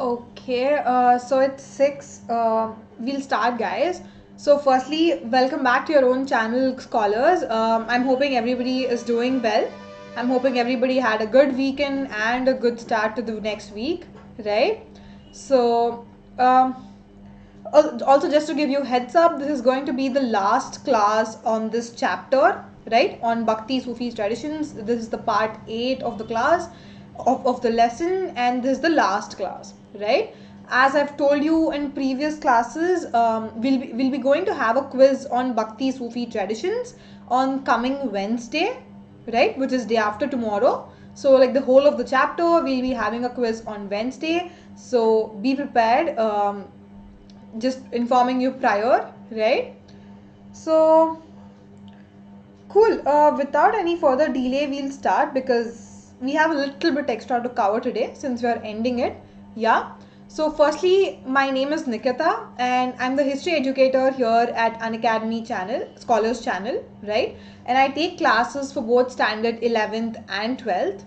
Okay, so it's 6. We'll start, guys. So, firstly, welcome back to your own channel, Scholars. I'm hoping everybody is doing well. I'm hoping everybody had a good weekend and a good start to the next week, right? So, also, just to give you heads up, this is going to be the last class on this chapter, right? On Bhakti Sufi traditions. This is the part 8 of the class of the lesson, and this is the last class, right? As I've told you in previous classes, we'll be going to have a quiz on Bhakti Sufi traditions on coming Wednesday, right? Which is day after tomorrow. So, like the whole of the chapter, we'll be having a quiz on Wednesday. So, be prepared. Just informing you prior, right? So cool. Without any further delay, we'll start because we have a little bit extra to cover today since we are ending it. Yeah. So firstly, my name is Nikitha and I'm the history educator here at Unacademy channel, Scholars channel, right? And I take classes for both standard 11th and 12th.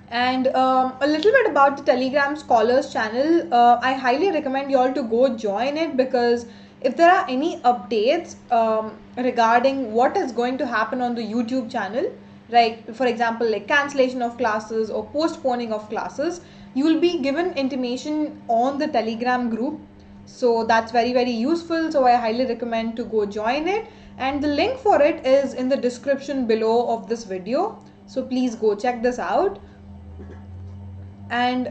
And a little bit about the Telegram Scholars channel. I highly recommend you all to go join it because if there are any updates regarding what is going to happen on the YouTube channel, right, for example, like cancellation of classes or postponing of classes, you will be given intimation on the Telegram group. So that's very, very useful. So I highly recommend to go join it. And the link for it is in the description below of this video. So please go check this out. And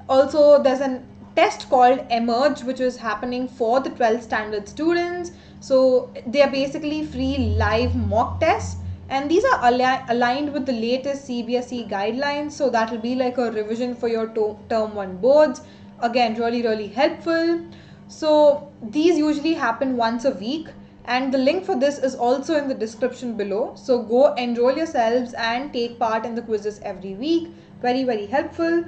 also there's a test called Emerge which is happening for the 12th standard students. So they are basically free live mock tests and these are aligned with the latest CBSE guidelines. So that will be like a revision for your term 1 boards. Again, really helpful. So these usually happen once a week and the link for this is also in the description below. So go enroll yourselves and take part in the quizzes every week. Very helpful.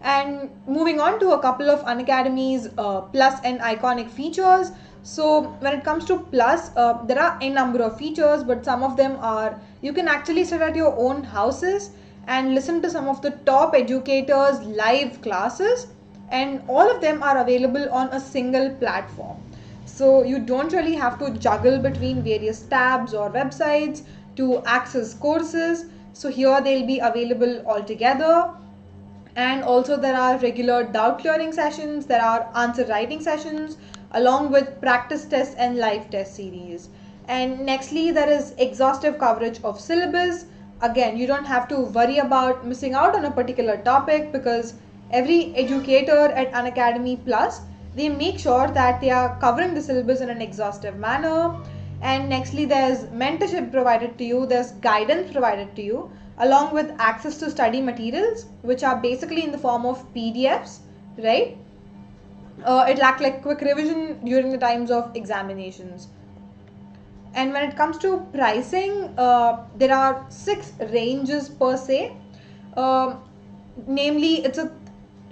And moving on to a couple of Unacademy's plus and iconic features. So when it comes to plus, there are a number of features, but some of them are you can actually sit at your own houses and listen to some of the top educators live classes, and all of them are available on a single platform. So you don't really have to juggle between various tabs or websites to access courses. So here they'll be available all together. And also there are regular doubt clearing sessions, there are answer writing sessions along with practice tests and live test series. And nextly there is exhaustive coverage of syllabus. Again, you don't have to worry about missing out on a particular topic because every educator at Unacademy Plus, they make sure that they are covering the syllabus in an exhaustive manner. And nextly there's mentorship provided to you, there's guidance provided to you along with access to study materials which are basically in the form of PDFs, right? It'll act like quick revision during the times of examinations. And when it comes to pricing, there are 6 ranges per se. Namely, it's a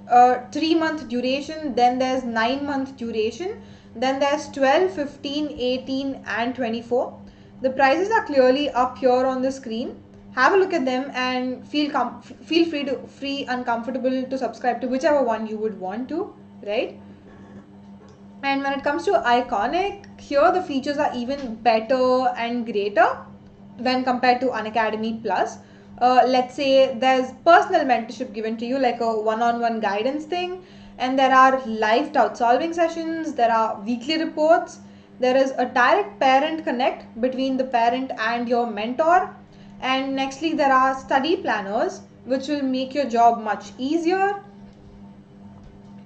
3-month duration, then there's 9-month duration, then there's 12, 15, 18 and 24. The prices are clearly up here on the screen. Have a look at them and feel free and comfortable to subscribe to whichever one you would want to, right? And when it comes to iconic, here the features are even better and greater when compared to Unacademy Plus. Let's say there's personal mentorship given to you, like a one-on-one guidance thing, and there are live doubt solving sessions, there are weekly reports, there is a direct parent connect between the parent and your mentor, and nextly there are study planners which will make your job much easier.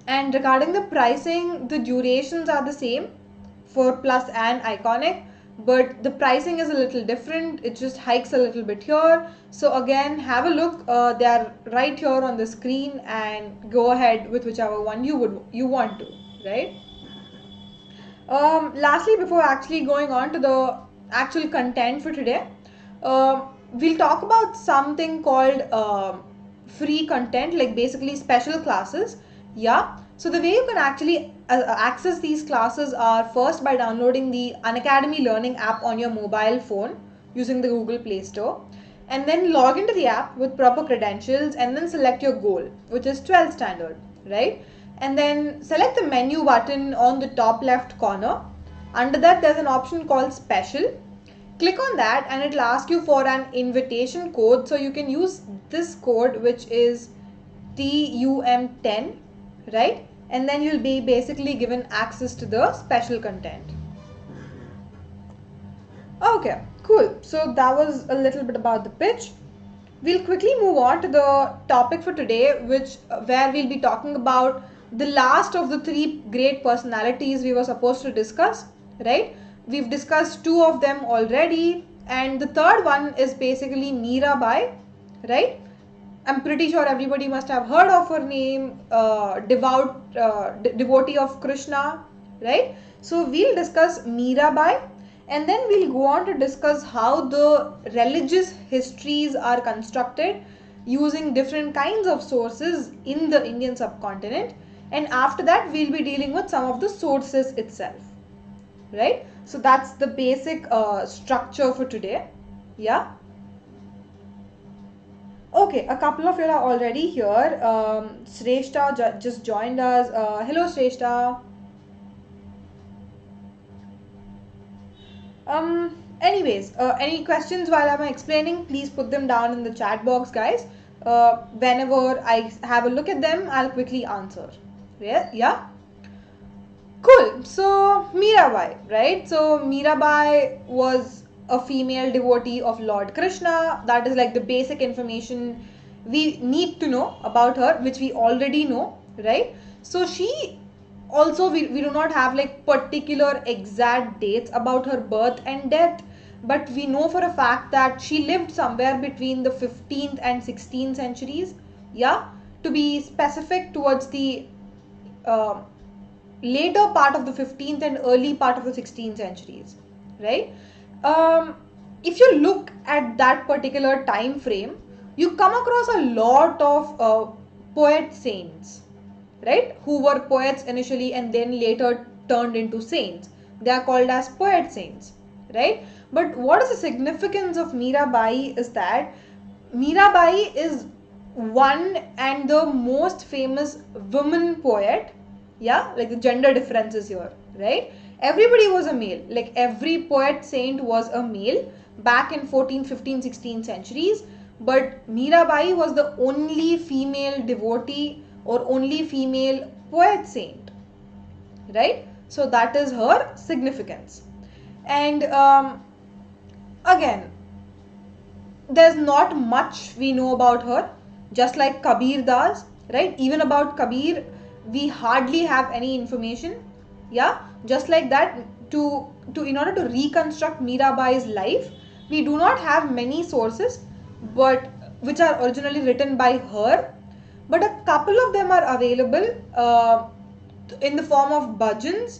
And regarding the pricing, the durations are the same for plus and iconic, but the pricing is a little different. It just hikes a little bit here. So again, have a look. They are right here on the screen and go ahead with whichever one you want to, right? Lastly, before actually going on to the actual content for today, we'll talk about something called free content, like basically special classes. Yeah. So the way you can actually access these classes are first by downloading the Unacademy Learning app on your mobile phone using the Google Play Store. and then log into the app with proper credentials and then select your goal, which is 12th standard, right? And then select the menu button on the top left corner. Under that, there's an option called special. Click on that and it'll ask you for an invitation code. So you can use this code, which is TUM10, right? And then you'll be basically given access to the special content. Okay, cool. So that was a little bit about the pitch. We'll quickly move on to the topic for today, where we'll be talking about the last of the three great personalities we were supposed to discuss, right? We've discussed two of them already, and the third one is basically Mirabai, right? I'm pretty sure everybody must have heard of her name, devotee of Krishna, right? So we'll discuss Mirabai, and then we'll go on to discuss how the religious histories are constructed using different kinds of sources in the Indian subcontinent. And after that, we'll be dealing with some of the sources itself, right? So that's the basic structure for today. Yeah. Okay, a couple of you are already here. Shrestha just joined us. Hello, Shrestha. Anyways, any questions while I'm explaining, please put them down in the chat box, guys. Whenever I have a look at them, I'll quickly answer. Yeah? Cool. So, Mirabai, right? So, Mirabai was a female devotee of Lord Krishna. That is like the basic information we need to know about her, which we already know, right? So, she also, we do not have like particular exact dates about her birth and death, but we know for a fact that she lived somewhere between the 15th and 16th centuries. Yeah, to be specific, towards the later part of the 15th and early part of the 16th centuries, right? If you look at that particular time frame, you come across a lot of poet saints, right, who were poets initially and then later turned into saints. They are called as poet saints, right? But what is the significance of Mirabai is that Mirabai is one and the most famous woman poet. Yeah, like the gender differences here, right? Everybody was a male, like every poet saint was a male back in 14th, 15th, 16th centuries. But Mirabai was the only female devotee or only female poet saint, right? So that is her significance. And again, there's not much we know about her, just like Kabir does, right? Even about Kabir, we hardly have any information. Yeah, just like that, in order to reconstruct Mirabai's life, we do not have many sources, but which are originally written by her, but a couple of them are available in the form of bhajans,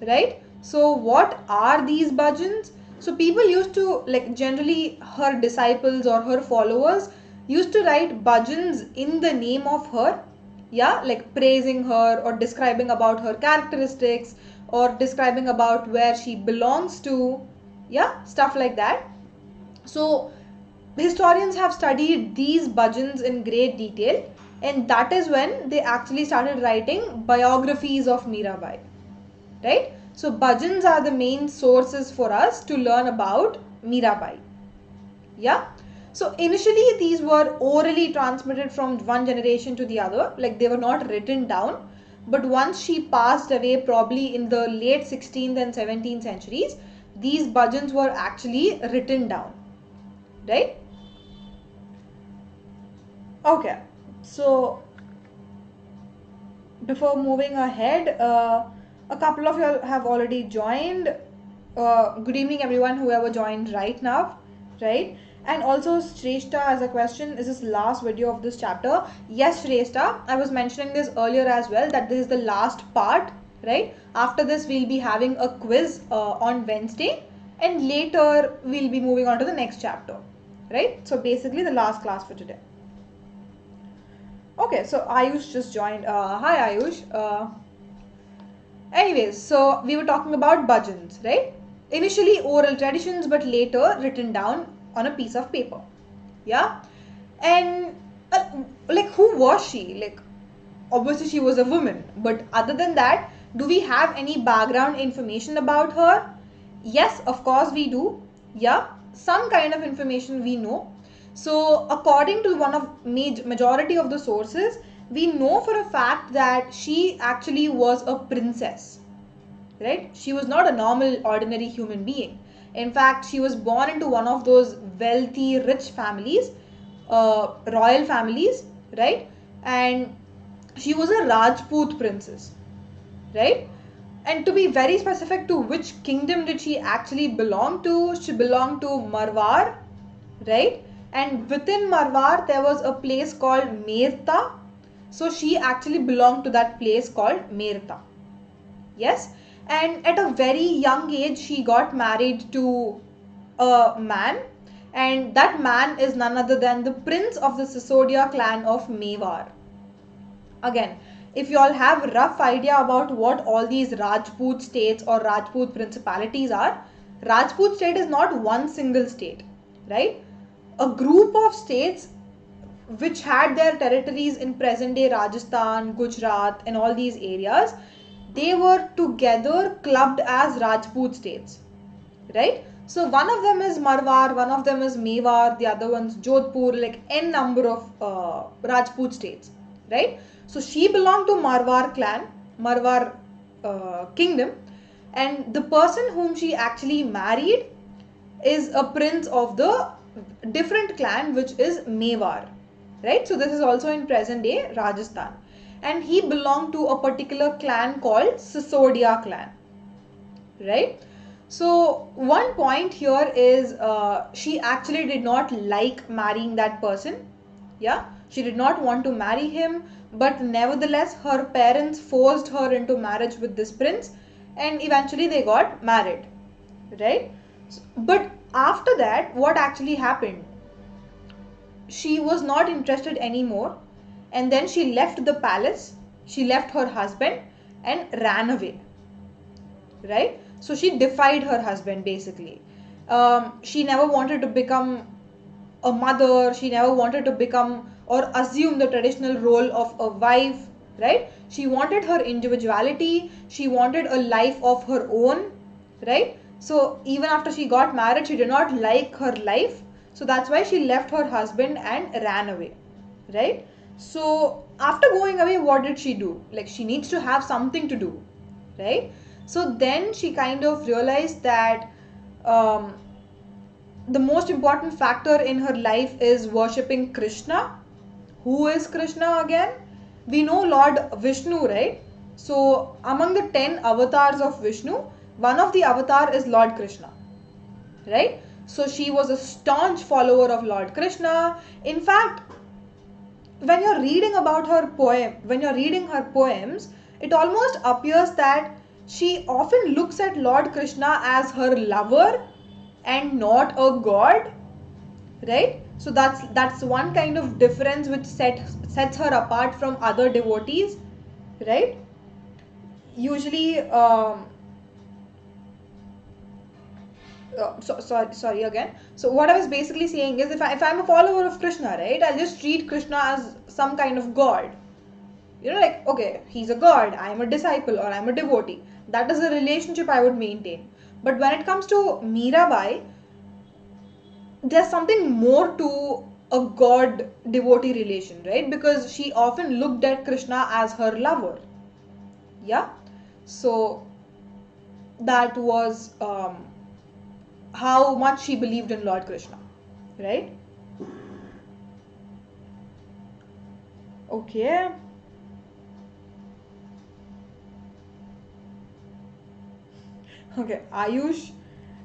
right? So what are these bhajans? So people used to, like, generally her disciples or her followers used to write bhajans in the name of her. Yeah, like praising her or describing about her characteristics or describing about where she belongs to. Yeah, stuff like that. So historians have studied these bhajans in great detail, and that is when they actually started writing biographies of Mirabai, right? So bhajans are the main sources for us to learn about Mirabai. Yeah. So initially these were orally transmitted from one generation to the other, like they were not written down. But once she passed away, probably in the late 16th and 17th centuries, these bhajans were actually written down, right? Okay, so before moving ahead, a couple of you have already joined. Good evening everyone, whoever joined right now, right? And also Shrestha has a question, is this last video of this chapter? Yes, Shrestha, I was mentioning this earlier as well, that this is the last part, right? After this we'll be having a quiz on Wednesday, and later we'll be moving on to the next chapter, right? So basically the last class for today. Okay, so Ayush just joined. Hi Ayush. Anyways, so we were talking about bhajans, right? Initially oral traditions, but later written down on a piece of paper. Yeah. And like, who was she? Like, obviously she was a woman, but other than that, do we have any background information about her? Yes, of course we do. Yeah, some kind of information we know. So according to one of majority of the sources, we know for a fact that she actually was a princess, right? She was not a normal ordinary human being. In fact, she was born into one of those wealthy rich families, royal families, right? And she was a Rajput princess, right? And to be very specific, to which kingdom did she actually belong to? She belonged to Marwar, right? And within Marwar there was a place called Merta. So she actually belonged to that place called Merta. Yes. And at a very young age she got married to a man, and that man is none other than the prince of the Sisodia clan of Mewar. Again, if you all have a rough idea about what all these Rajput states or Rajput principalities are, Rajput state is not one single state, right? A group of states which had their territories in present day Rajasthan, Gujarat, and all these areas, they were together clubbed as Rajput states, right? So one of them is Marwar, one of them is Mewar, the other one's Jodhpur, like n number of Rajput states, right? So she belonged to Marwar clan, Marwar kingdom, and the person whom she actually married is a prince of the different clan, which is Mewar, right? So this is also in present day Rajasthan, and he belonged to a particular clan called Sisodia clan, right? So one point here is she actually did not like marrying that person. Yeah, she did not want to marry him, but nevertheless her parents forced her into marriage with this prince, and eventually they got married, right? But after that, what actually happened? She was not interested anymore, and then she left the palace, she left her husband and ran away, right? So she defied her husband basically. She never wanted to become a mother, she never wanted to become or assume the traditional role of a wife, right? She wanted her individuality, she wanted a life of her own, right? So even after she got married, she did not like her life, so that's why she left her husband and ran away, right? So after going away, what did she do? Like, she needs to have something to do, right? So then she kind of realized that um, the most important factor in her life is worshipping Krishna. Who is Krishna again? We know Lord Vishnu, right? So among the 10 avatars of Vishnu, one of the avatar is Lord Krishna, right? So she was a staunch follower of Lord Krishna. In fact, when you're reading about her poem, when you're reading her poems, it almost appears that she often looks at Lord Krishna as her lover and not a god, right? So that's one kind of difference which sets her apart from other devotees, right? Usually, sorry again. So what I was basically saying is, if I'm a follower of Krishna, right, I'll just treat Krishna as some kind of god. You know, like, okay, he's a god, I'm a disciple or I'm a devotee. That is the relationship I would maintain. But when it comes to Mirabai, there's something more to a god devotee relation, right? Because she often looked at Krishna as her lover. Yeah. So that was how much she believed in Lord Krishna, right? Okay. Okay, Ayush,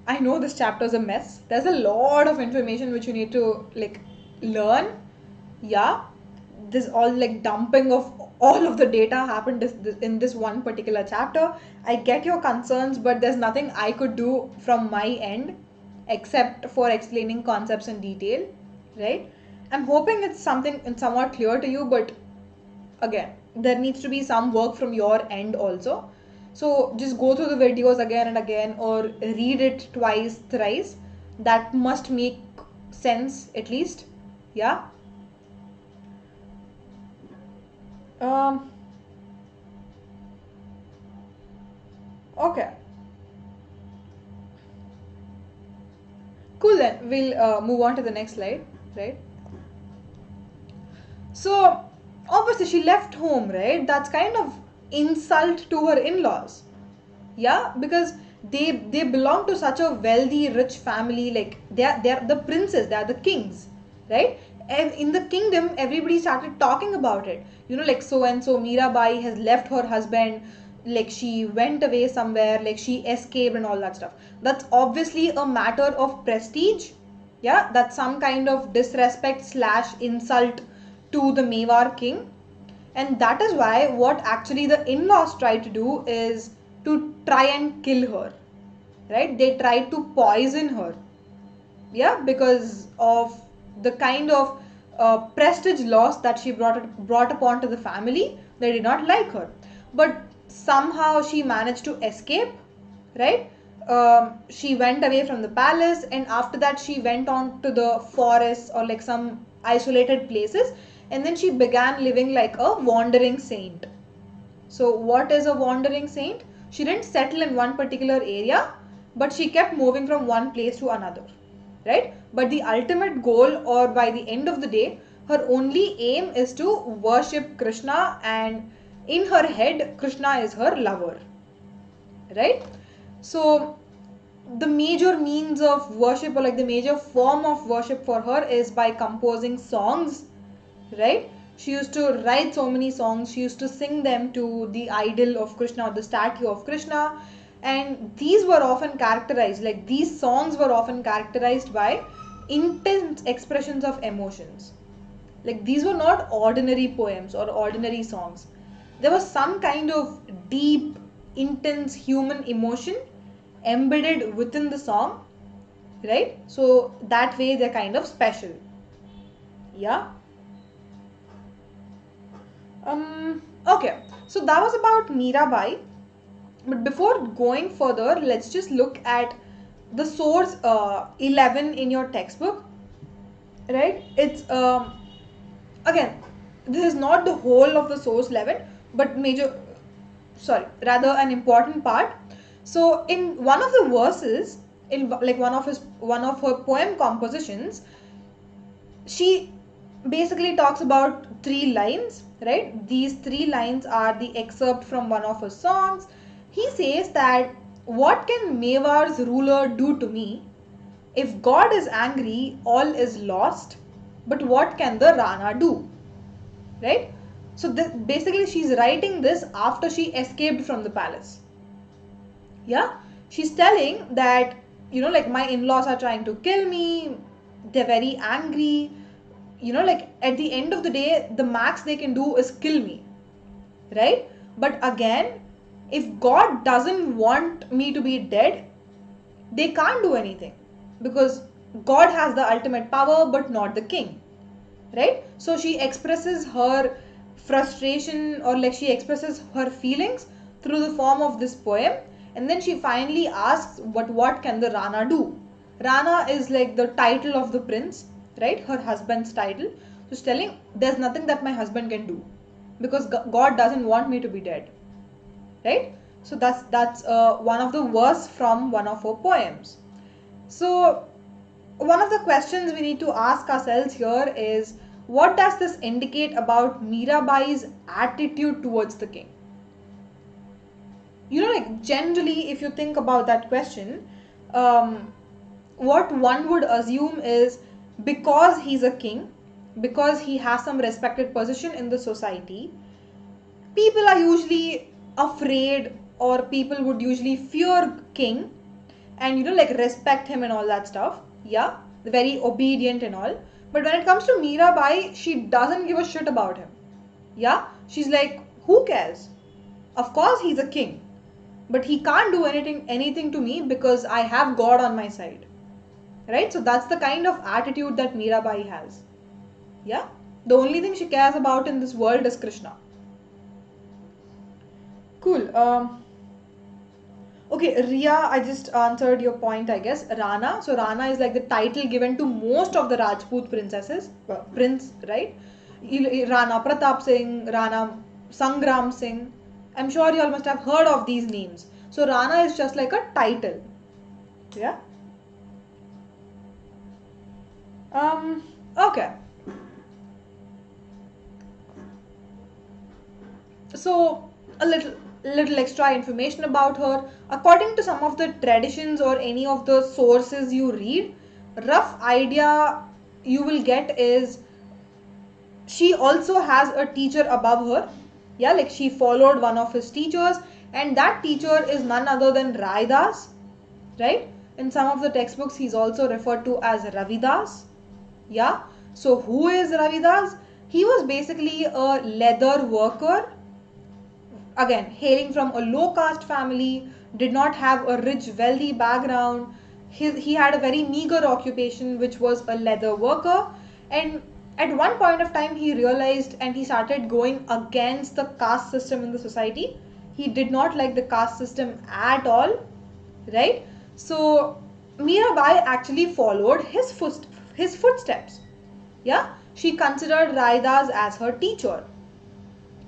I know this chapter is a mess. There's a lot of information which you need to like learn. Yeah, this all like dumping of all of the data happened in this one particular chapter. I get your concerns, but there's nothing I could do from my end except for explaining concepts in detail, right? I'm hoping it's somewhat clear to you, but again, there needs to be some work from your end also. So just go through the videos again and again, or read it twice, thrice. That must make sense at least, Yeah. Um, okay. Cool, then we'll move on to the next slide, right? So obviously she left home, right? That's kind of insult to her in-laws. Yeah, because they belong to such a wealthy, rich family. Like they're the princes, they're the kings, right? And in the kingdom, everybody started talking about it. Like so and so Mirabai has left her husband, like she went away somewhere, like she escaped and all that stuff. That's obviously a matter of prestige. Yeah, that's some kind of disrespect slash insult to the Mewar king. And that is why what actually the in-laws try to do is to try and kill her, right? They try to poison her, yeah, because of the kind of prestige loss that she brought upon to the family. They did not like her, but somehow she managed to escape, right? She went away from the palace, and after that she went on to the forest or like some isolated places, and then she began living like a wandering saint. So what is a wandering saint? She didn't settle in one particular area, but she kept moving from one place to another, right? But the ultimate goal, or by the end of the day, her only aim is to worship Krishna, and in her head Krishna is her lover, right? So the major means of worship, or like the major form of worship for her, is by composing songs, right? She used to write so many songs, she used to sing them to the idol of Krishna or the statue of Krishna. And these were often characterized, like these songs were often characterized by intense expressions of emotions. Like these were not ordinary poems or ordinary songs. There was some kind of deep, intense human emotion embedded within the song, right? So that way they're kind of special. Yeah. Okay. So that was about Mirabai. But before going further, let's just look at the source 11 in your textbook, right? It's again, this is not the whole of the source 11, but rather an important part. So in one of the verses, in like one of her poem compositions, she basically talks about three lines, right? These three lines are the excerpt from one of her songs. He says that, what can Mewar's ruler do to me? If God is angry, all is lost. But what can the Rana do? Right? So basically she's writing this after she escaped from the palace. Yeah? She's telling that, like my in-laws are trying to kill me. They're very angry. Like at the end of the day, the max they can do is kill me. Right? But again, if God doesn't want me to be dead, they can't do anything, because God has the ultimate power but not the king, right? So she expresses her frustration, or like she expresses her feelings through the form of this poem, and then she finally asks, what can the Rana do? Rana is like the title of the prince, right? Her husband's title. So she's telling, there's nothing that my husband can do, because God doesn't want me to be dead, right? So that's one of the verse from one of her poems. So one of the questions we need to ask ourselves here is, what does this indicate about Mirabai's attitude towards the king? Like generally, if you think about that question, um, what one would assume is, because he's a king, because he has some respected position in the society, people are usually afraid, or people would usually fear king, and like respect him and all that stuff. Yeah, very obedient and all. But when it comes to Mirabai, she doesn't give a shit about him. Yeah, she's like, who cares? Of course he's a king, but he can't do anything to me, because I have God on my side, right? So that's the kind of attitude that Mirabai has. Yeah, the only thing she cares about in this world is Krishna. Cool. Okay, Ria, I just answered your point, I guess. Rana. So Rana is like the title given to most of the Rajput princesses, prince, right? Rana Pratap Singh, Rana Sangram Singh. I'm sure you all must have heard of these names. So Rana is just like a title. Yeah. Okay. So a little extra information about her. According to some of the traditions or any of the sources you read, rough idea you will get is she also has a teacher above her. Yeah, like she followed one of his teachers, and that teacher is none other than Raidas, right? In some of the textbooks he's also referred to as Ravidas. Yeah. So who is Ravidas? He was basically a leather worker, again hailing from a low caste family, did not have a rich wealthy background. He had a very meager occupation, which was a leather worker. And at one point of time he realized and he started going against the caste system in the society. He did not like the caste system at all, right? So Mirabai actually followed his footsteps. Yeah, she considered Raidas as her teacher.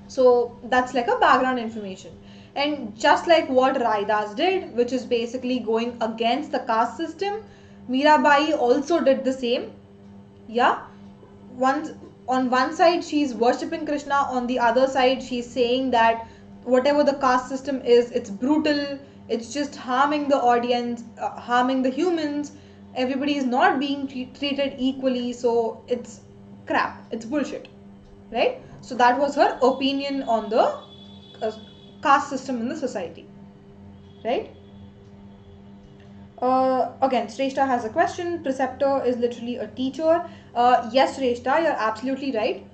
So that's like a background information. And just like what Raidas did, which is basically going against the caste system, Mirabai also did the same. Yeah. Once on one side she's worshipping Krishna, on the other side she's saying that whatever the caste system is, it's brutal, it's just harming the audience, harming the humans. Everybody is not being treated equally, so it's crap, it's bullshit, right? So that was her opinion on the uh, caste system in the society, right? Again, Shrestha has a question. Preceptor is literally a teacher. Yes, Shrestha, you're absolutely right.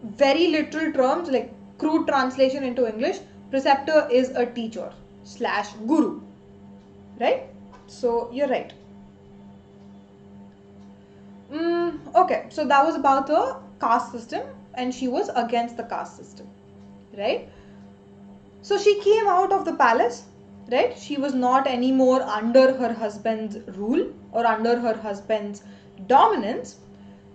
Very literal terms, like crude translation into English, preceptor is a teacher slash guru, right? So you're right. Okay, so that was about the caste system, and she was against the caste system, right? So she came out of the palace, right? She was not anymore under her husband's rule or under her husband's dominance.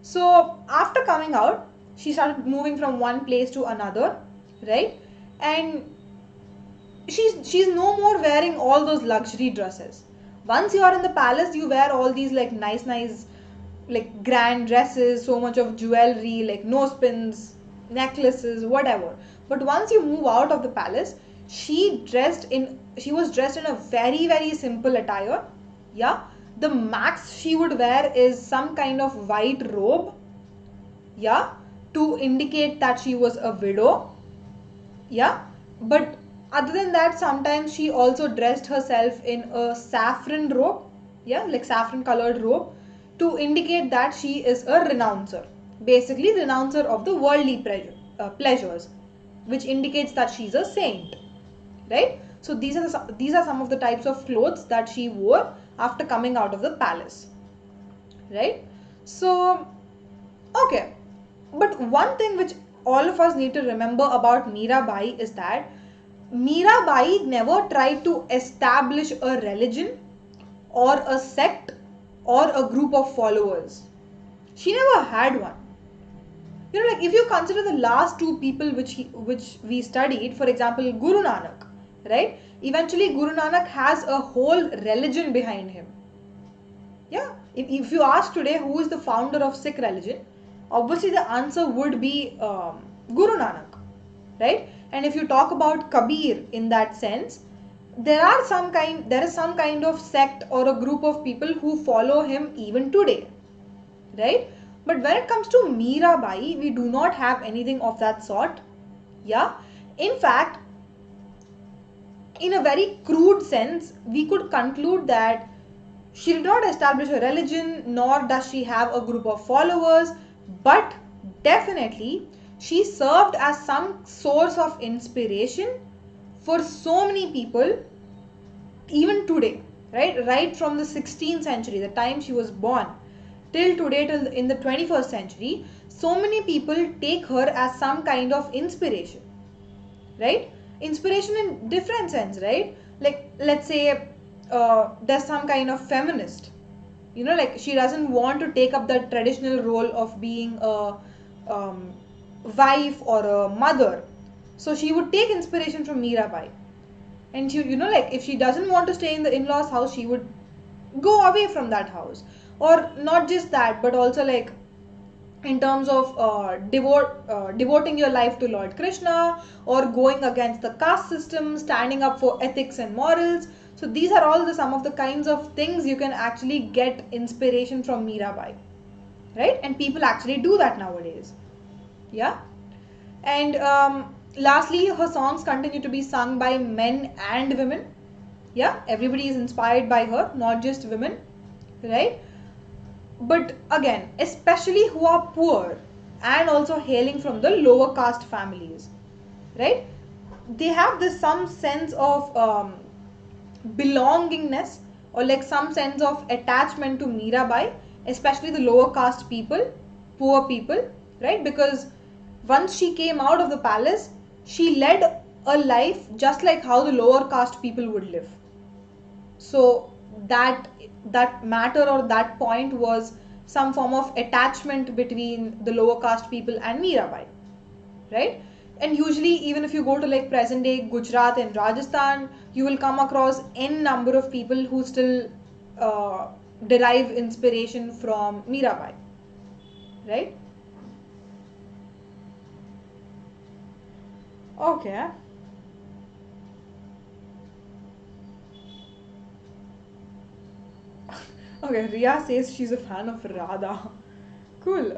So after coming out, she started moving from one place to another, right? And she's no more wearing all those luxury dresses. Once you are in the palace, you wear all these like nice like grand dresses, so much of jewelry, like nose pins, necklaces, whatever. But once you move out of the palace, she was dressed in a very simple attire. Yeah. The max she would wear is some kind of white robe. Yeah. To indicate that she was a widow. Yeah. But other than that, sometimes she also dressed herself in a saffron robe. Yeah, like saffron colored robe, to indicate that she is a renouncer, basically renouncer of the worldly pleasures, which indicates that she's a saint, right? So these are some of the types of clothes that she wore after coming out of the palace, right? So okay, but one thing which all of us need to remember about Mirabai is that Mirabai never tried to establish a religion or a sect or a group of followers. She never had one. You know, like if you consider the last two people which we studied, for example, Guru Nanak, right? Eventually, Guru Nanak has a whole religion behind him. Yeah. If you ask today who is the founder of Sikh religion, obviously the answer would be Guru Nanak, right? And if you talk about Kabir in that sense, there is some kind of sect or a group of people who follow him even today, right? But when it comes to Mirabai, we do not have anything of that sort. Yeah. In fact, in a very crude sense, we could conclude that she did not establish a religion, nor does she have a group of followers, but definitely she served as some source of inspiration for so many people even today, right? Right from the 16th century, the time she was born, till today, till in the 21st century, so many people take her as some kind of inspiration, right? Inspiration in different sense, right? like let's say there's some kind of feminist, like she doesn't want to take up that traditional role of being a um, wife or a mother. So she would take inspiration from Mirabai. And she, like if she doesn't want to stay in the in-laws house, she would go away from that house. Or not just that, but also like in terms of devoting your life to Lord Krishna, or going against the caste system, standing up for ethics and morals. So these are all some of the kinds of things you can actually get inspiration from Mirabai, right? And people actually do that nowadays. Yeah. And lastly, her songs continue to be sung by men and women. Yeah, everybody is inspired by her, not just women, right? But again, especially who are poor and also hailing from the lower caste families, right? They have this some sense of belongingness, or like some sense of attachment to Mirabai, especially the lower caste people, poor people, right? Because once she came out of the palace, she led a life just like how the lower caste people would live. So that matter, or that point, was some form of attachment between the lower caste people and Mirabai, right? And usually, even if you go to like present day Gujarat and Rajasthan, you will come across n number of people who still uh, derive inspiration from Mirabai, right? Okay. Okay, Ria says she's a fan of Radha. Cool.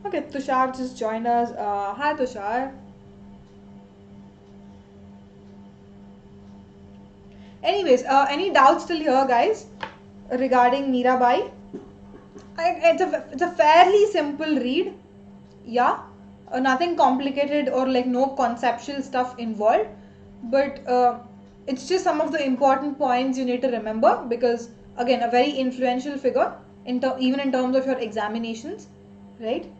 Okay, Tushar just joined us. Hi, Tushar. Anyways, any doubts still here, guys, regarding Mirabai? It's a fairly simple read. Yeah, nothing complicated or like no conceptual stuff involved. But it's just some of the important points you need to remember, because again, a very influential figure even in terms of your examinations, right?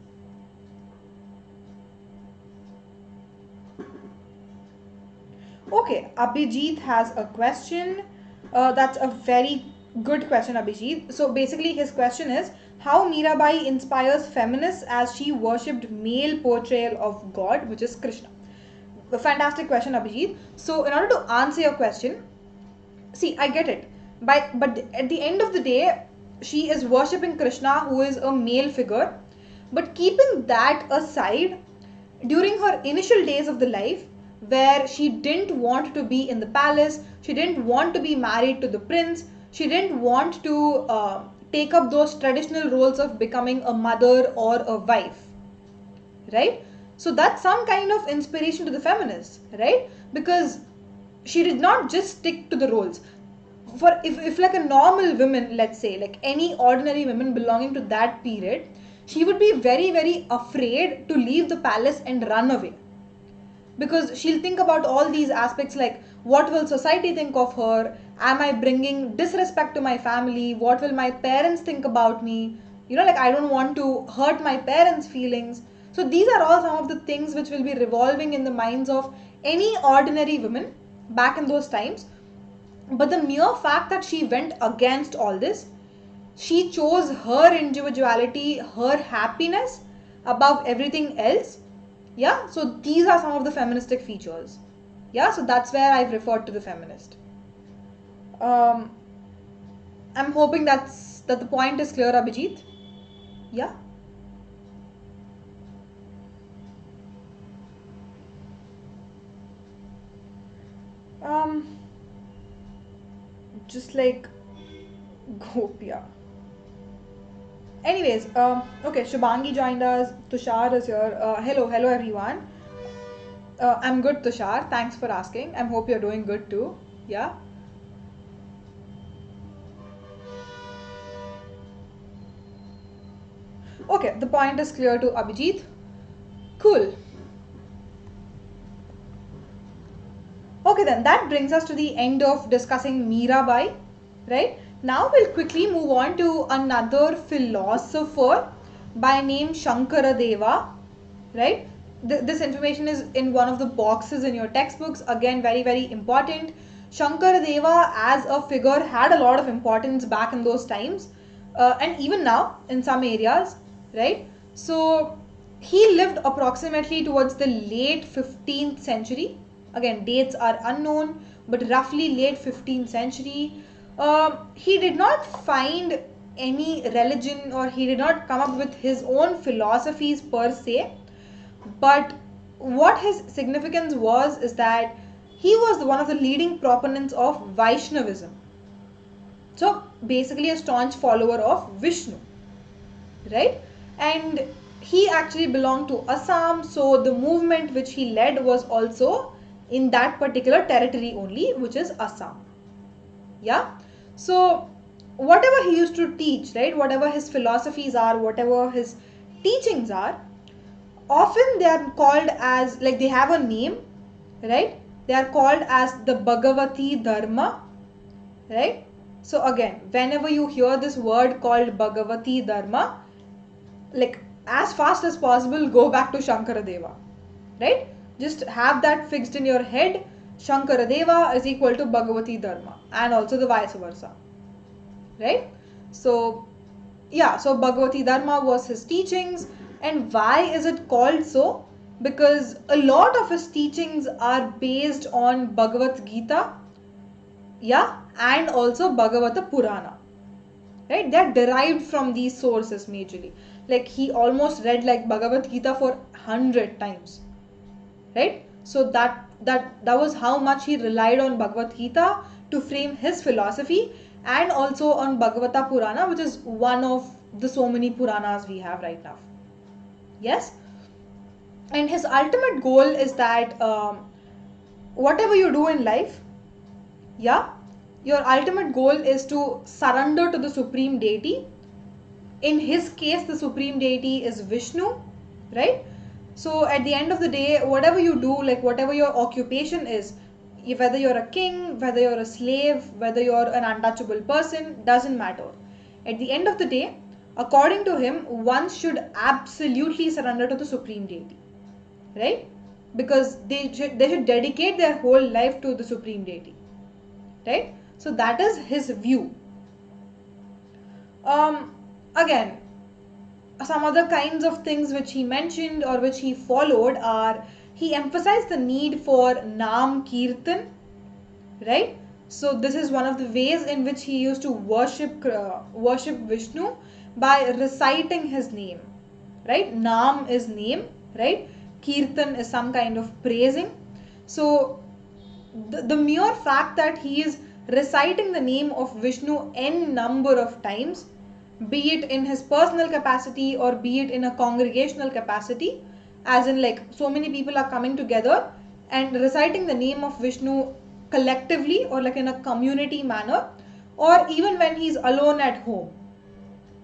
Okay, Abhijit has a question. That's a very good question, Abhijit. So basically, his question is how Mirabai inspires feminists as she worshipped male portrayal of God, which is Krishna. A fantastic question, Abhijit. So, in order to answer your question, see, I get it. But at the end of the day, she is worshipping Krishna, who is a male figure. But keeping that aside, during her initial days of the life, where she didn't want to be in the palace, she didn't want to be married to the prince, she didn't want to take up those traditional roles of becoming a mother or a wife, right? So that's some kind of inspiration to the feminists, right? Because she did not just stick to the roles. For if like a normal woman, let's say like any ordinary woman belonging to that period, she would be very very afraid to leave the palace and run away, because she'll think about all these aspects like what will society think of her, am I bringing disrespect to my family, what will my parents think about me, like I don't want to hurt my parents feelings. So these are all some of the things which will be revolving in the minds of any ordinary woman back in those times. But the mere fact that she went against all this, she chose her individuality, her happiness above everything else. Yeah, so these are some of the feministic features. Yeah, so that's where I've referred to the feminist. Um, I'm hoping that the point is clear, Abhijit. Yeah. Just like Gopia. Anyways, okay, Shubhangi joined us. Tushar is here. Hello everyone. I'm good, Tushar. Thanks for asking. I hope you're doing good too. Yeah. Okay, the point is clear to Abhijit. Cool. Okay, then that brings us to the end of discussing Mirabai, right? Now we'll quickly move on to another philosopher by name Shankaradeva, right? this information is in one of the boxes in your textbooks. Again, very, very important. Shankaradeva as a figure had a lot of importance back in those times, and even now in some areas, right? So he lived approximately towards the late 15th century. Again, dates are unknown, but roughly late 15th century. He did not find any religion, or he did not come up with his own philosophies per se, but what his significance was is that he was one of the leading proponents of Vaishnavism. So basically a staunch follower of Vishnu, right? And he actually belonged to Assam, so the movement which he led was also in that particular territory only, which is Assam. Yeah. So whatever he used to teach, right, whatever his philosophies are, whatever his teachings are, often they are called as, like, they have a name, right? They are called as the Bhagavati Dharma, right? So again, whenever you hear this word called Bhagavati Dharma, like, as fast as possible go back to Shankaradeva, right? Just have that fixed in your head. Shankaradeva is equal to Bhagavati Dharma, and also the vice versa, right? So yeah, so Bhagavati Dharma was his teachings. And why is it called so? Because a lot of his teachings are based on Bhagavad Gita, yeah, and also Bhagavata Purana, right? They are derived from these sources majorly. Like, he almost read like Bhagavad Gita for 100 times, right? So that was how much he relied on Bhagavad Gita to frame his philosophy, and also on Bhagavata Purana, which is one of the so many Puranas we have right now. Yes. And his ultimate goal is that whatever you do in life, yeah, your ultimate goal is to surrender to the supreme deity. In his case, the supreme deity is Vishnu, right? So at the end of the day, whatever you do, like whatever your occupation is, whether you're a king, whether you're a slave, whether you're an untouchable person, doesn't matter. At the end of the day, according to him, one should absolutely surrender to the supreme deity, right? Because they should dedicate their whole life to the supreme deity, right? So that is his view. Again, some other kinds of things which he mentioned or which he followed are, he emphasized the need for Nam Kirtan, right? So this is one of the ways in which he used to worship Vishnu, by reciting his name, right? Nam is name, right? Kirtan is some kind of praising. So the mere fact that he is reciting the name of Vishnu n number of times, be it in his personal capacity or be it in a congregational capacity, as in like so many people are coming together and reciting the name of Vishnu collectively or like in a community manner, or even when he's alone at home,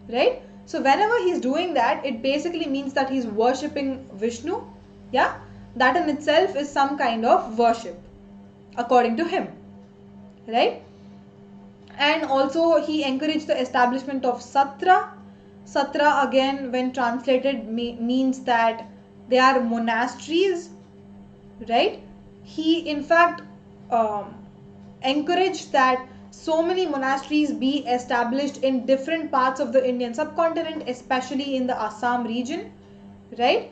right? So whenever he's doing that, it basically means that he's worshipping Vishnu. Yeah, that in itself is some kind of worship according to him, right? And also he encouraged the establishment of Satra. Satra, again, when translated, means that they are monasteries, right? He in fact encouraged that so many monasteries be established in different parts of the Indian subcontinent, especially in the Assam region, right?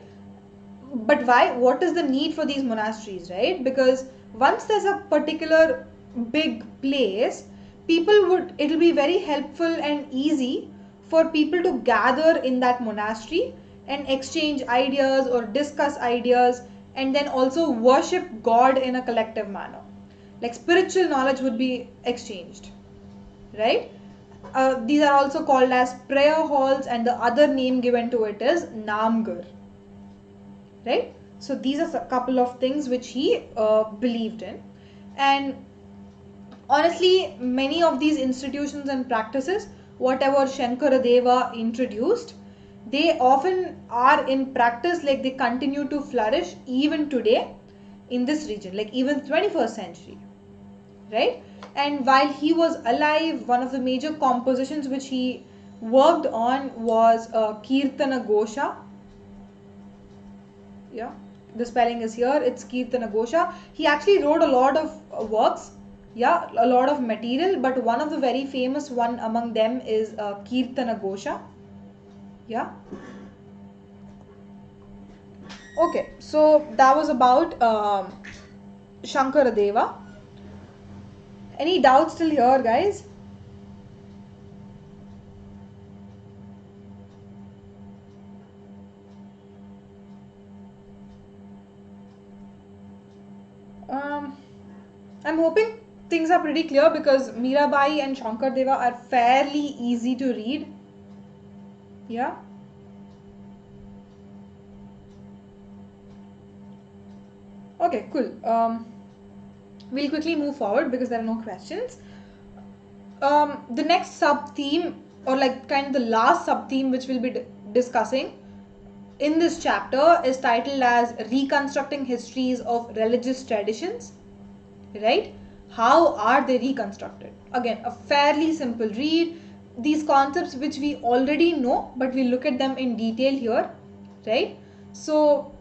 But why? What is the need for these monasteries, right? Because once there's a particular big place, it'll be very helpful and easy for people to gather in that monastery and exchange ideas or discuss ideas, and then also worship God in a collective manner. Like, spiritual knowledge would be exchanged, right? These are also called as prayer halls, and the other name given to it is Namgar, right? So these are a couple of things which he believed in. And honestly, many of these institutions and practices, whatever Shankaradeva introduced, they often are in practice, like they continue to flourish even today in this region, like even 21st century, right? And while he was alive, one of the major compositions which he worked on was Kirtana Gosha. Yeah. the spelling is here. It's Kirtana Ghosha. He actually wrote a lot of works, yeah, a lot of material, but one of the very famous one among them is Kirtana Ghosha. Yeah. Okay, so that was about Shankaradeva. Any doubts still here, guys? I'm hoping things are pretty clear because Mirabai and Shankardeva are fairly easy to read. Yeah. Okay, cool. We'll quickly move forward because there are no questions. The next sub theme, or like kind of the last sub theme which we'll be discussing in this chapter, is titled as Reconstructing Histories of Religious Traditions. Right? How are they reconstructed? Again, a fairly simple read. These concepts which we already know, but we look at them in detail here, right? So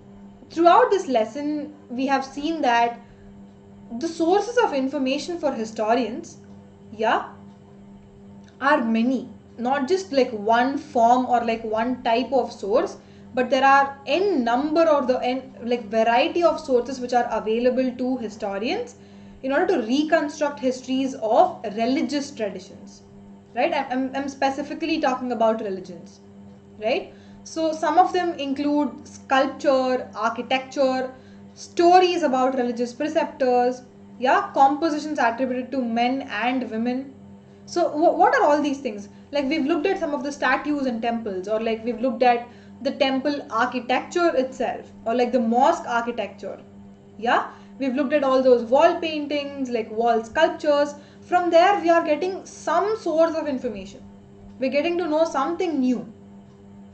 throughout this lesson, we have seen that the sources of information for historians, yeah, are many. Not just like one form or like one type of source, but there are n number or the n like variety of sources which are available to historians in order to reconstruct histories of religious traditions, right? I'm specifically talking about religions, right? So some of them include sculpture, architecture, stories about religious preceptors, yeah, compositions attributed to men and women. So what are all these things? Like we've looked at some of the statues in temples, or like we've looked at the temple architecture itself, or like the mosque architecture. Yeah, we've looked at all those wall paintings, like wall sculptures. From there we are getting some source of information. We're getting to know something new,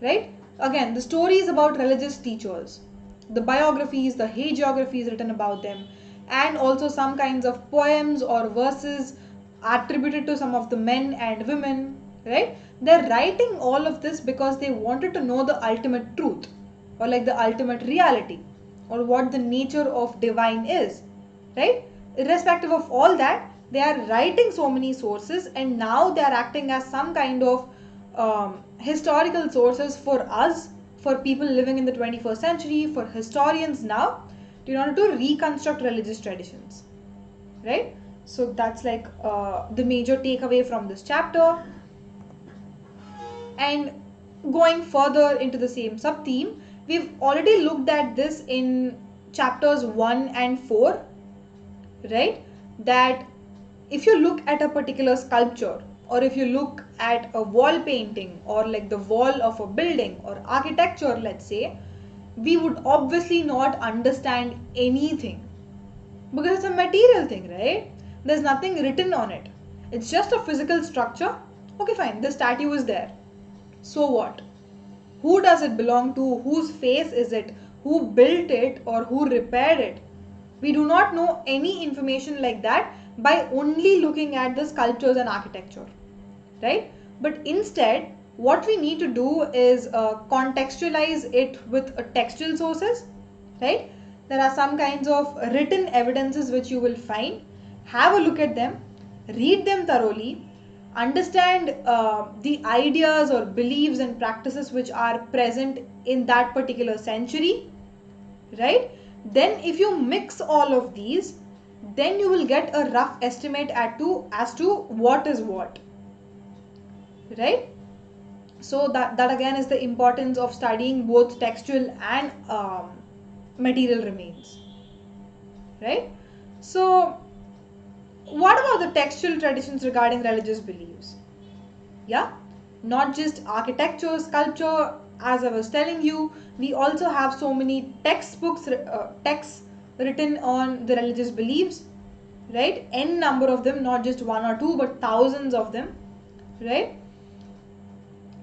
right? Again, the stories about religious teachers, the biographies, the hagiographies written about them, and also some kinds of poems or verses attributed to some of the men and women, right? They're writing all of this because they wanted to know the ultimate truth, or like the ultimate reality, or what the nature of divine is, right? Irrespective of all that, they are writing so many sources, and now they are acting as some kind of historical sources for us, for people living in the 21st century, for historians now, in order to reconstruct religious traditions, right? So that's like the major takeaway from this chapter. And going further into the same sub theme, we've already looked at this in chapters 1 and 4, right? That if you look at a particular sculpture, or if you look at a wall painting, or like the wall of a building or architecture, let's say, we would obviously not understand anything because it's a material thing, right? There's nothing written on it. It's just a physical structure. Okay, fine, the statue is there. So what? Who does it belong to? Whose face is it? Who built it or who repaired it? We do not know any information like that by only looking at the sculptures and architecture, right? But instead, what we need to do is contextualize it with textual sources, right? There are some kinds of written evidences which you will find. Have a look at them, read them thoroughly, understand the ideas or beliefs and practices which are present in that particular century, right? Then if you mix all of these, then you will get a rough estimate as to what is what, right? So that again is the importance of studying both textual and material remains, right? So what about the textual traditions regarding religious beliefs? Yeah, not just architecture, sculpture. As I was telling you, we also have so many textbooks, texts written on the religious beliefs, right? N number of them, not just one or two, but thousands of them, right?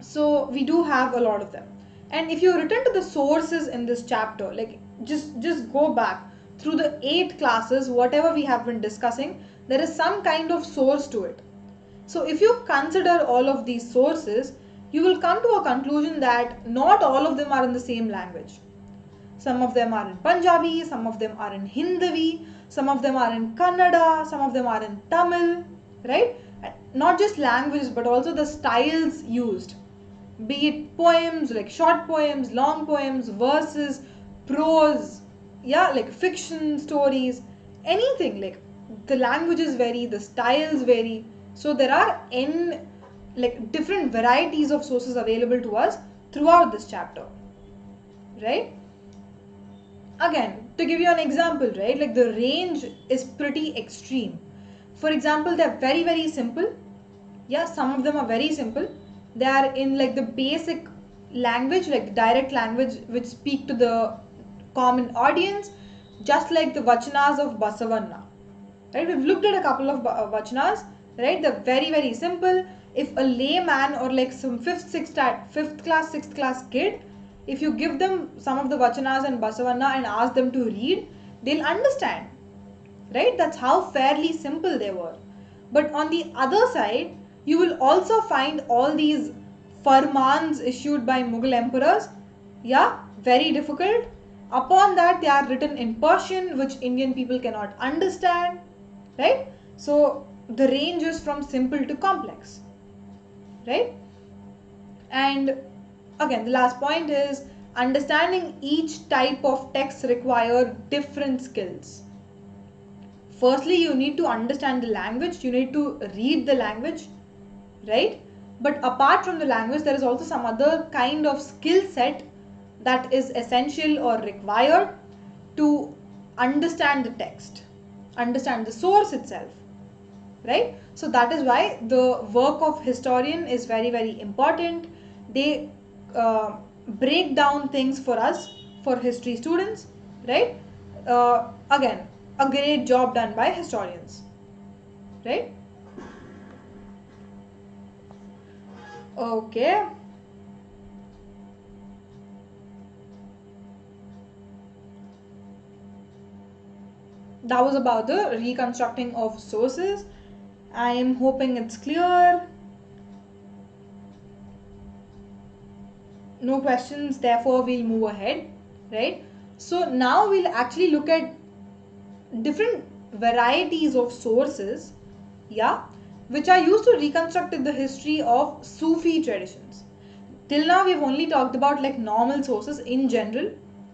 So we do have a lot of them. And if you return to the sources in this chapter, like just go back through the 8 classes, whatever we have been discussing, there is some kind of source to it. So if you consider all of these sources, you will come to a conclusion that not all of them are in the same language. Some of them are in Punjabi, some of them are in Hindavi, some of them are in Kannada, some of them are in Tamil, right? Not just languages but also the styles used, be it poems, like short poems, long poems, verses, prose, yeah, like fiction stories, anything. Like the languages vary, the styles vary, so there are n like different varieties of sources available to us throughout this chapter, right? Again, to give you an example, right, like the range is pretty extreme. For example, they're very very simple. Yeah, some of them are very simple. They are in like the basic language, like direct language which speak to the common audience, just like the vachanas of Basavanna, right? We've looked at a couple of vachanas, right? They're very very simple. If a layman or like some fifth class, sixth class kid, if you give them some of the vachanas and Basavanna and ask them to read, they'll understand, right? That's how fairly simple they were. But on the other side, you will also find all these farmans issued by Mughal emperors. Yeah, very difficult. Upon that, they are written in Persian, which Indian people cannot understand, right? So the range is from simple to complex, right? And again, the last point is understanding each type of text require different skills. Firstly, you need to understand the language, you need to read the language, right? But apart from the language, there is also some other kind of skill set that is essential or required to understand the text, understand the source itself, right? So that is why the work of historian is very very important. They break down things for us, for history students, right? Again, a great job done by historians, right? Okay. That was about the reconstructing of sources. I am hoping it's clear. No questions, therefore we'll move ahead, right? So now we'll actually look at different varieties of sources, yeah, which are used to reconstruct the history of Sufi traditions. Till now we've only talked about like normal sources in general,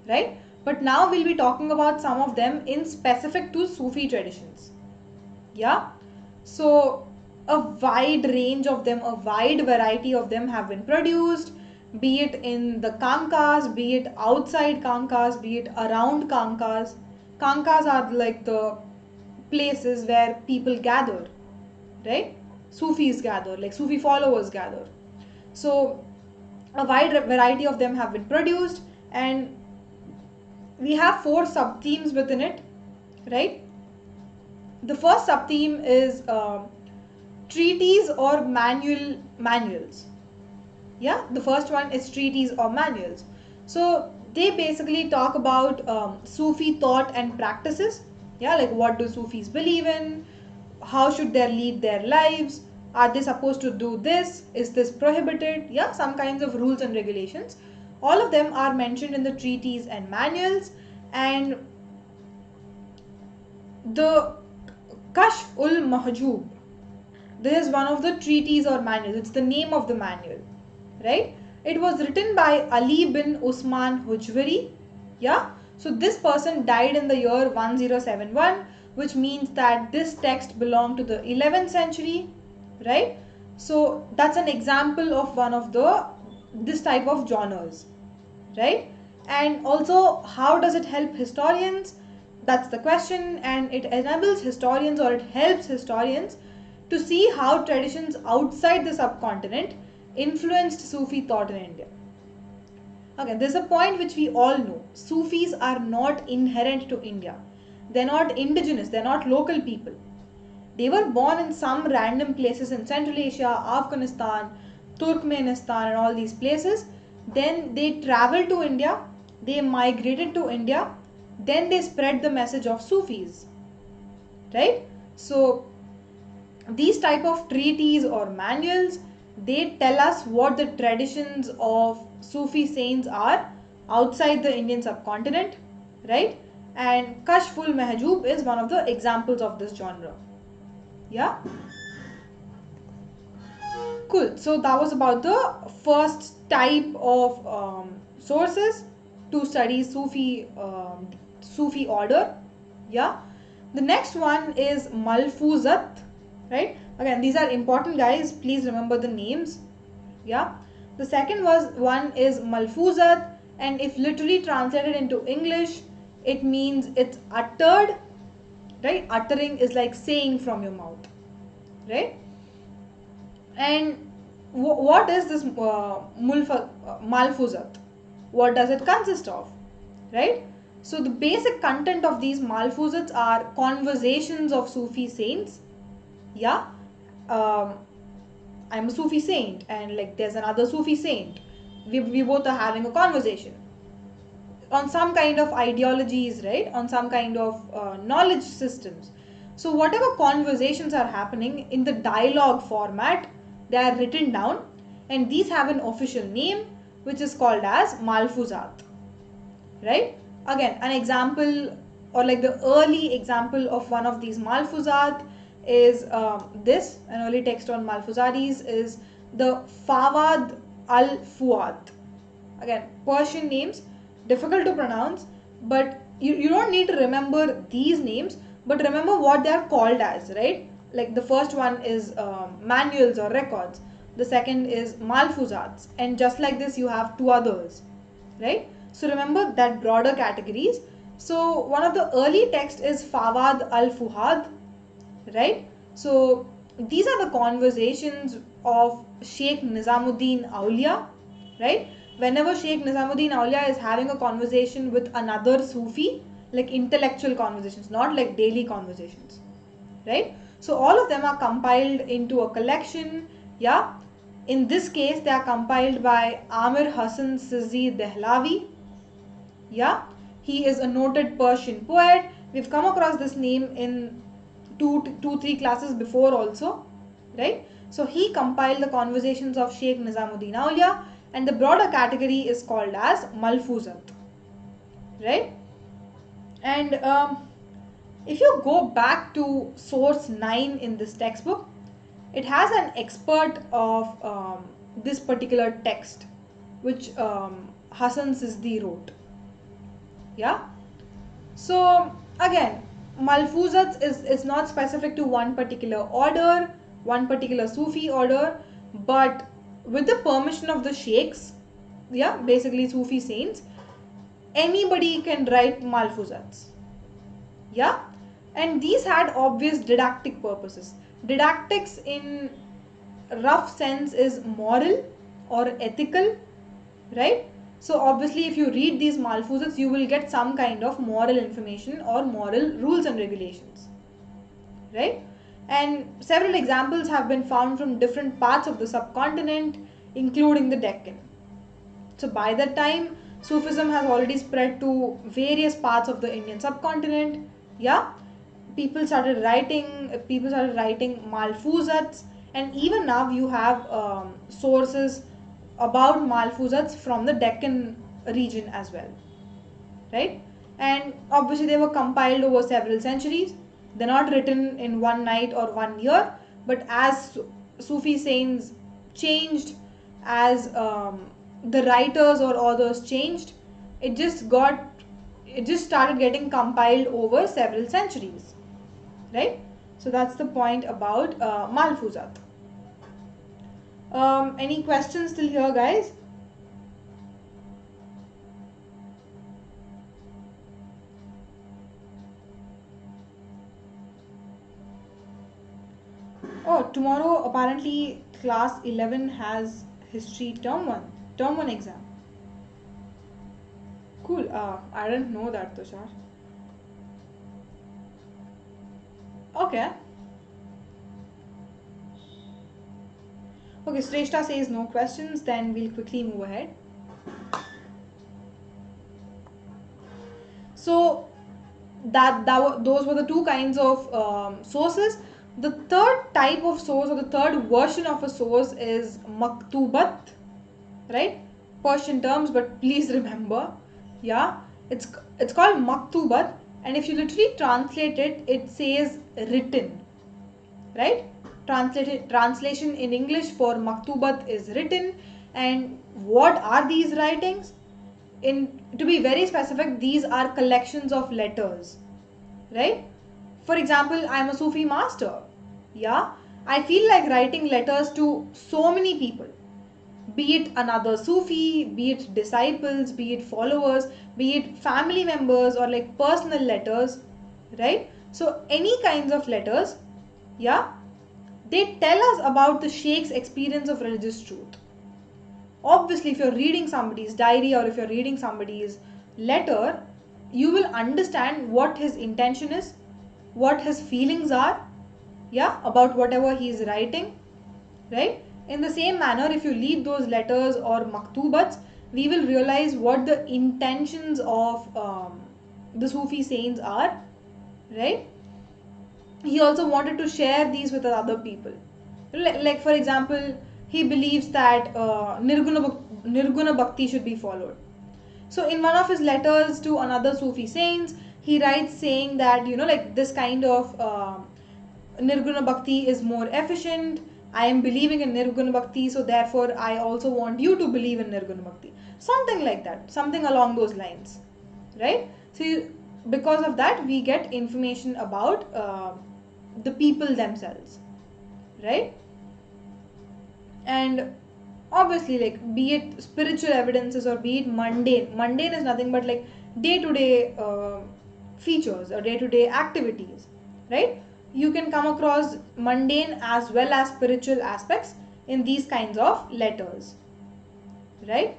right? But now we'll be talking about some of them in specific to Sufi traditions, yeah. So a wide range of them, a wide variety of them have been produced, be it in the kankas, be it outside kankas, be it around kankas. Kankas are like the places where people gather, right? Sufis gather, like Sufi followers gather. So a wide variety of them have been produced, and we have four sub themes within it, right? The first sub theme is treaties or manuals. Yeah, the first one is treaties or manuals. So they basically talk about Sufi thought and practices. Yeah, like what do Sufis believe in, how should they lead their lives, are they supposed to do this, is this prohibited, yeah, some kinds of rules and regulations. All of them are mentioned in the treaties and manuals. And the Kashf ul Mahjub, this is one of the treaties or manuals. It's the name of the manual, right? It was written by Ali bin Usman Hujwari. Yeah. So this person died in the year 1071, which means that this text belonged to the 11th century, right? So that's an example of one of the this type of genres, right? And also, how does it help historians? That's the question. And it enables historians, or it helps historians to see how traditions outside the subcontinent influenced Sufi thought in India. Okay, there's a point which we all know. Sufis are not inherent to India. They're not indigenous, they're not local people. They were born in some random places in Central Asia, Afghanistan, Turkmenistan, and all these places. Then they traveled to India, they migrated to India, then they spread the message of Sufis, right? So these type of treaties or manuals, they tell us what the traditions of Sufi saints are, outside the Indian subcontinent, right? And Kashful Mehjoob is one of the examples of this genre. Yeah? Cool. So that was about the first type of sources to study Sufi order. Yeah. The next one is Malfuzat, right? Again, these are important, guys. Please remember the names. Yeah. The second one is Malfuzat, and if literally translated into English, it means it's uttered, right? Uttering is like saying from your mouth, right? And what is this Malfuzat? What does it consist of, right? So the basic content of these Malfuzats are conversations of Sufi saints. Yeah, um, I'm a Sufi saint, and like there's another Sufi saint. We both are having a conversation on some kind of ideologies, right? On some kind of knowledge systems. So whatever conversations are happening in the dialogue format, they are written down, and these have an official name which is called as Malfuzat, right? Again, an example, or like the early example of one of these Malfuzat is this. An early text on Malfuzatis is the Fawad al-Fuad. Again, Persian names, difficult to pronounce, but you don't need to remember these names, but remember what they are called as, right? Like the first one is manuals or records, the second is Malfuzats, and just like this you have two others, right? So remember that broader categories. So one of the early texts is Fawad al-Fuhad, right? So these are the conversations of Sheikh Nizamuddin Aulia, right? Whenever Sheikh Nizamuddin Aulia is having a conversation with another Sufi, like intellectual conversations, not like daily conversations, right? So all of them are compiled into a collection. Yeah, in this case they are compiled by Amir Hassan Sizzi Dehlavi. Yeah, he is a noted Persian poet. We've come across this name in three classes before also, right? So he compiled the conversations of Sheikh Nizamuddin Aulia, and the broader category is called as Malfuzat, right? And if you go back to source 9 in this textbook, it has an expert of this particular text, which Hassan Sizdi wrote. Yeah. So again, Malfuzats is not specific to one particular order, one particular Sufi order, but with the permission of the sheikhs, yeah, basically Sufi saints, anybody can write Malfuzats. Yeah, and these had obvious didactic purposes. Didactics in rough sense is moral or ethical, right? So obviously if you read these Malfuzats, you will get some kind of moral information or moral rules and regulations, right? And several examples have been found from different parts of the subcontinent, including the Deccan. So by that time, Sufism has already spread to various parts of the Indian subcontinent. Yeah, people started writing Malfuzats, and even now you have sources about Malfuzats from the Deccan region as well, right? And obviously they were compiled over several centuries. They're not written in one night or one year, but as Sufi saints changed, as the writers or authors changed, it just got it just started getting compiled over several centuries, right? So that's the point about Malfuzat. Any questions till here, guys? Oh, tomorrow apparently class 11 has history term 1 exam. Cool. I didn't know that, Tushar. Okay. Okay, Sreshta says no questions, then we'll quickly move ahead. So those were the two kinds of sources. The third type of source, or the third version of a source, is maktubat, right? Persian terms, but please remember, yeah, it's called maktubat, and if you literally translate it, it says written, right? Translation in English for maktubat is written. And what are these writings? In to be very specific, these are collections of letters, right? For example, I'm a Sufi master. Yeah, I feel like writing letters to so many people, be it another Sufi, be it disciples, be it followers, be it family members, or like personal letters, right? So, any kinds of letters, yeah, they tell us about the Sheikh's experience of religious truth. Obviously, if you're reading somebody's diary or if you're reading somebody's letter, you will understand what his intention is, what his feelings are, yeah, about whatever he is writing, right? In the same manner, if you leave those letters or maktubats, we will realize what the intentions of the Sufi saints are, right? He also wanted to share these with other people. Like for example, he believes that Nirguna Bhakti should be followed. So in one of his letters to another Sufi saints, he writes saying that, like this kind of Nirguna Bhakti is more efficient. I am believing in Nirguna Bhakti, so therefore I also want you to believe in Nirguna Bhakti. Something like that, something along those lines, right? So because of that, we get information about the people themselves, right? And obviously, like, be it spiritual evidences or be it mundane is nothing but like day-to-day features or day-to-day activities, right? You can come across mundane as well as spiritual aspects in these kinds of letters, right?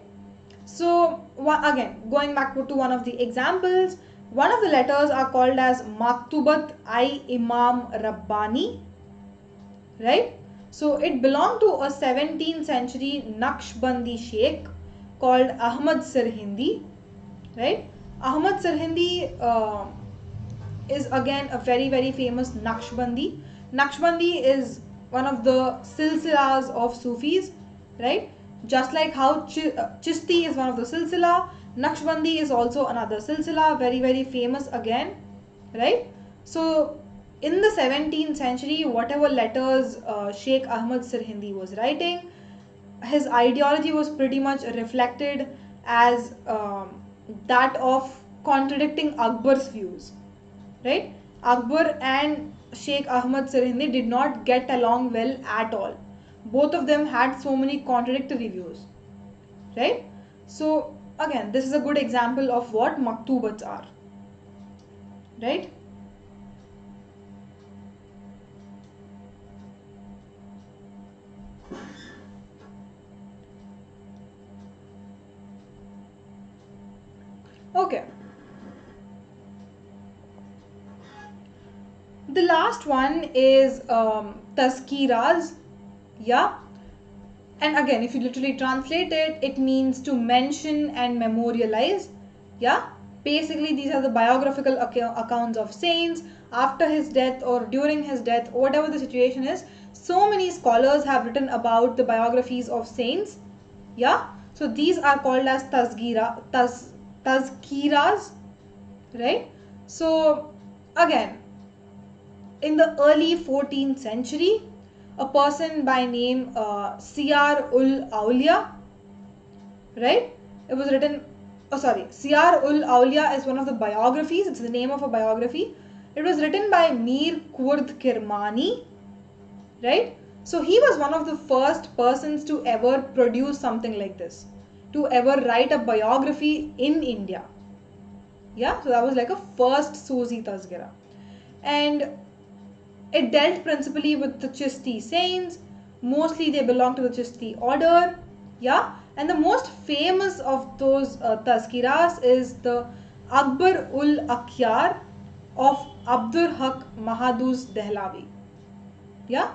So again, going back to one of the examples, one of the letters are called as Maktubat I Imam Rabbani, right? So it belonged to a 17th century Naqshbandi Sheikh called Ahmad Sirhindi, right? Ahmad Sirhindi is again a very very famous Naqshbandi. Naqshbandi is one of the silsilas of Sufis, right? Just like how Chishti is one of the silsila, Naqshbandi is also another silsila, very very famous again, right? So in the 17th century, whatever letters Sheikh Ahmad Sirhindi was writing, his ideology was pretty much reflected as that of contradicting Akbar's views, right? Akbar and Sheikh Ahmad Sirhindi did not get along well at all. Both of them had so many contradictory views, right? So again, this is a good example of what maktubats are, right? Okay. The last one is tazkiras, yeah. And again, if you literally translate it, it means to mention and memorialize, yeah. Basically, these are the biographical accounts of saints after his death or during his death, whatever the situation is. So many scholars have written about the biographies of saints, yeah. So these are called as tazkiras, right? So again, in the early 14th century, a person by name Siyar ul Aulia, right? It was written, oh sorry, Siyar ul Aulia is one of the biographies, it's the name of a biography. It was written by Mir Kurd Kirmani, right? So he was one of the first persons to ever produce something like this, to ever write a biography in India. Yeah, so that was like a first Suzi Tazkira. And it dealt principally with the Chishti saints. Mostly they belong to the Chishti order. Yeah. And the most famous of those tazkiras is the Akbar ul Akyar of Abdur Haq Mahaduz Dehlavi. Yeah.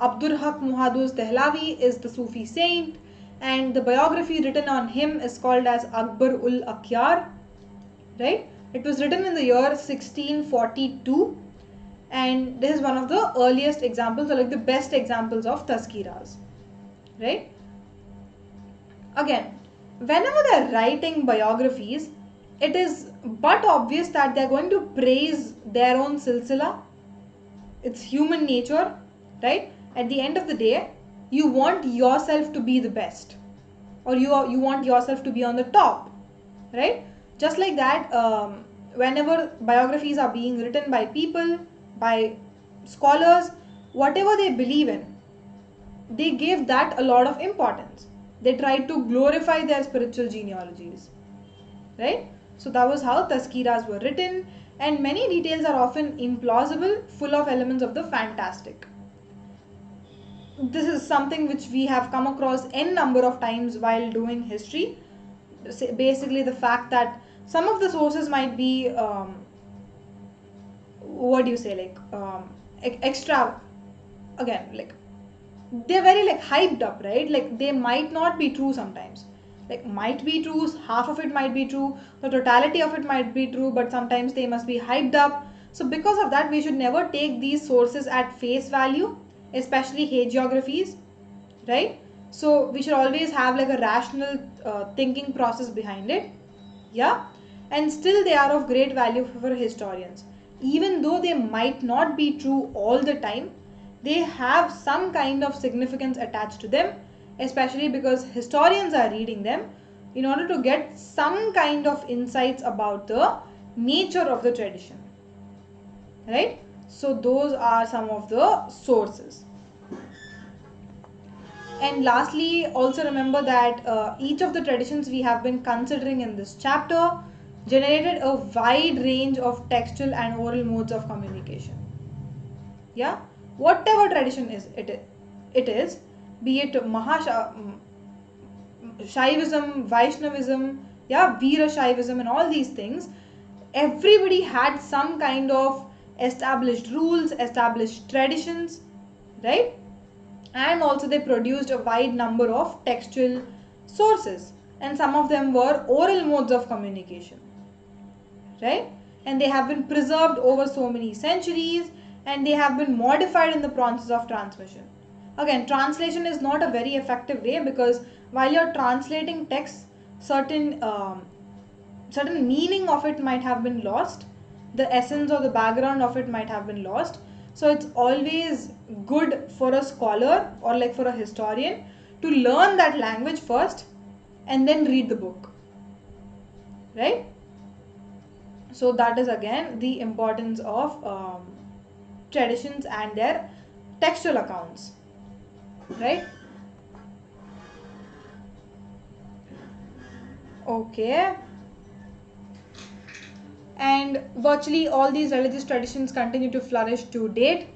Abdur Haq Mahaduz Dehlavi is the Sufi saint, and the biography written on him is called as Akbar ul Akyar. Right. It was written in the year 1642. And this is one of the earliest examples, or like the best examples of tazkiras, right? Again, whenever they're writing biographies, it is but obvious that they're going to praise their own silsila. It's human nature, right? At the end of the day, you want yourself to be the best, or you want yourself to be on the top, right? Just like that, whenever biographies are being written by people, by scholars, whatever they believe in, they gave that a lot of importance. They tried to glorify their spiritual genealogies, right? So that was how tazkiras were written, and many details are often implausible, full of elements of the fantastic. This is something which we have come across n number of times while doing history. Basically, the fact that some of the sources might be what do you say, like extra, again, like they're very like hyped up, right? Like they might not be true sometimes. Like might be true, half of it might be true, the totality of it might be true, but sometimes they must be hyped up. So because of that, we should never take these sources at face value, especially hagiographies, right? So we should always have like a rational thinking process behind it. Yeah. And still they are of great value for historians. Even though they might not be true all the time, they have some kind of significance attached to them, especially because historians are reading them in order to get some kind of insights about the nature of the tradition, right? So those are some of the sources. And lastly, also remember that each of the traditions we have been considering in this chapter generated a wide range of textual and oral modes of communication. Yeah, whatever tradition it is, be it Shaivism, Vaishnavism, yeah, Veera Shaivism, and all these things, everybody had some kind of established rules, established traditions, right? And also they produced a wide number of textual sources, and some of them were oral modes of communication, right? And they have been preserved over so many centuries, and they have been modified in the process of transmission. Again, translation is not a very effective way, because while you're translating text, certain meaning of it might have been lost, the essence or the background of it might have been lost. So it's always good for a scholar or like for a historian to learn that language first and then read the book, right? So that is again the importance of traditions and their textual accounts, right? Okay. And virtually all these religious traditions continue to flourish to date,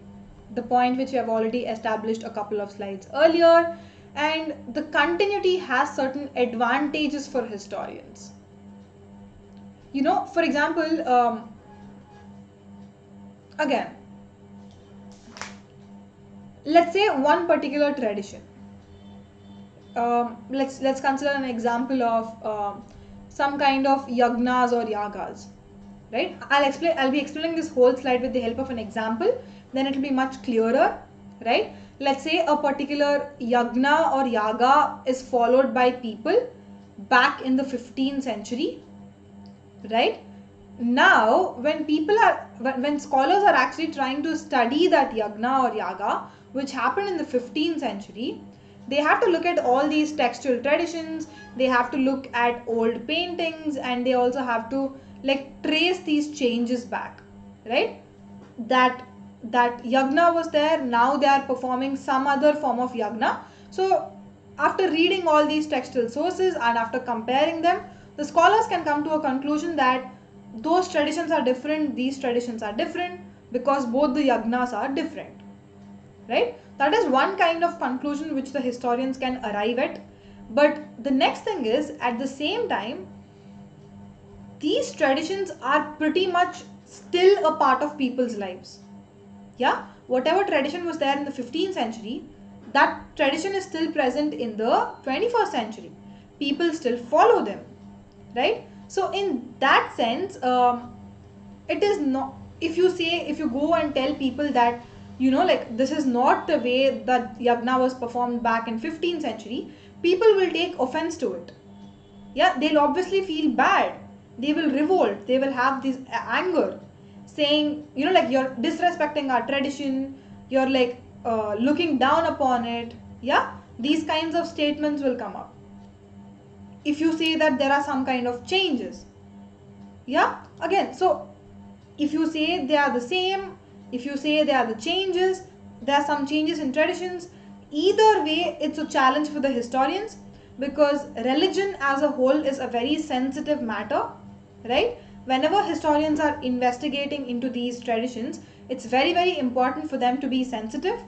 the point which we have already established a couple of slides earlier. And the continuity has certain advantages for historians. You know, for example, again, let's say one particular tradition. Let's consider an example of some kind of yagnas or yagas, right? I'll be explaining this whole slide with the help of an example, then it will be much clearer, right? Let's say a particular yagna or yaga is followed by people back in the 15th century, right? Now when scholars are actually trying to study that yagna or yaga which happened in the 15th century, they have to look at all these textual traditions, they have to look at old paintings, and they also have to like trace these changes back, right? That yagna was there, now they are performing some other form of yagna. So after reading all these textual sources and after comparing them, the scholars can come to a conclusion that those traditions are different, these traditions are different, because both the yagnas are different, right? That is one kind of conclusion which the historians can arrive at. But the next thing is, at the same time, these traditions are pretty much still a part of people's lives. Yeah, whatever tradition was there in the 15th century, that tradition is still present in the 21st century. People still follow them, right? So in that sense, it is not, if you go and tell people that, you know, like this is not the way that yagna was performed back in 15th century, people will take offense to it, Yeah, they'll obviously feel bad. They will revolt. They will have this anger, saying, like you're disrespecting our tradition. You're like looking down upon it. Yeah, these kinds of statements will come up. If you say that there are some kind of changes, yeah, again, so if you say they are the same, if you say they are the changes, there are some changes in traditions, either way it's a challenge for the historians, because religion as a whole is a very sensitive matter, right? Whenever historians are investigating into these traditions, it's very very important for them to be sensitive,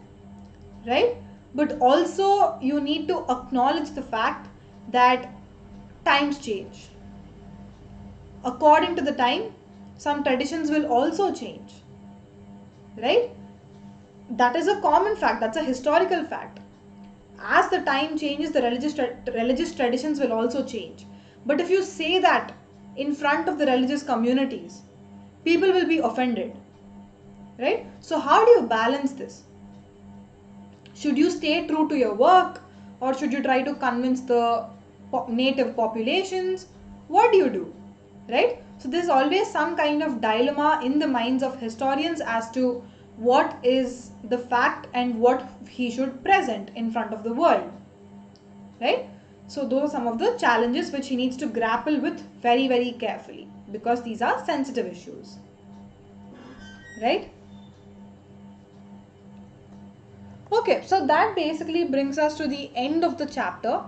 right? But also you need to acknowledge the fact that times change. According to the time, some traditions will also change, right? That is a common fact, that's a historical fact. As the time changes, the religious traditions will also change. But if you say that in front of the religious communities, people will be offended, right? So how do you balance this? Should you stay true to your work, or should you try to convince the native populations? What do? Right? So there's always some kind of dilemma in the minds of historians as to what is the fact and what he should present in front of the world. Right? So those are some of the challenges which he needs to grapple with very very carefully, because these are sensitive issues. Right? Okay, so that basically brings us to the end of the chapter.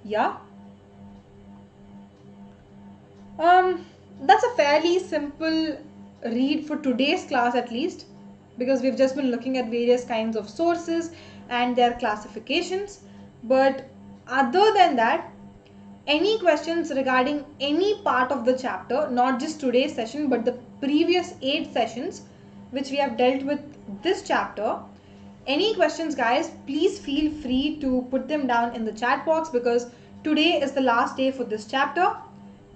Yeah. That's a fairly simple read for today's class, at least, because we've just been looking at various kinds of sources and their classifications. But other than that, any questions regarding any part of the chapter, not just today's session but the previous 8 sessions which we have dealt with this chapter, any questions guys, please feel free to put them down in the chat box, because today is the last day for this chapter.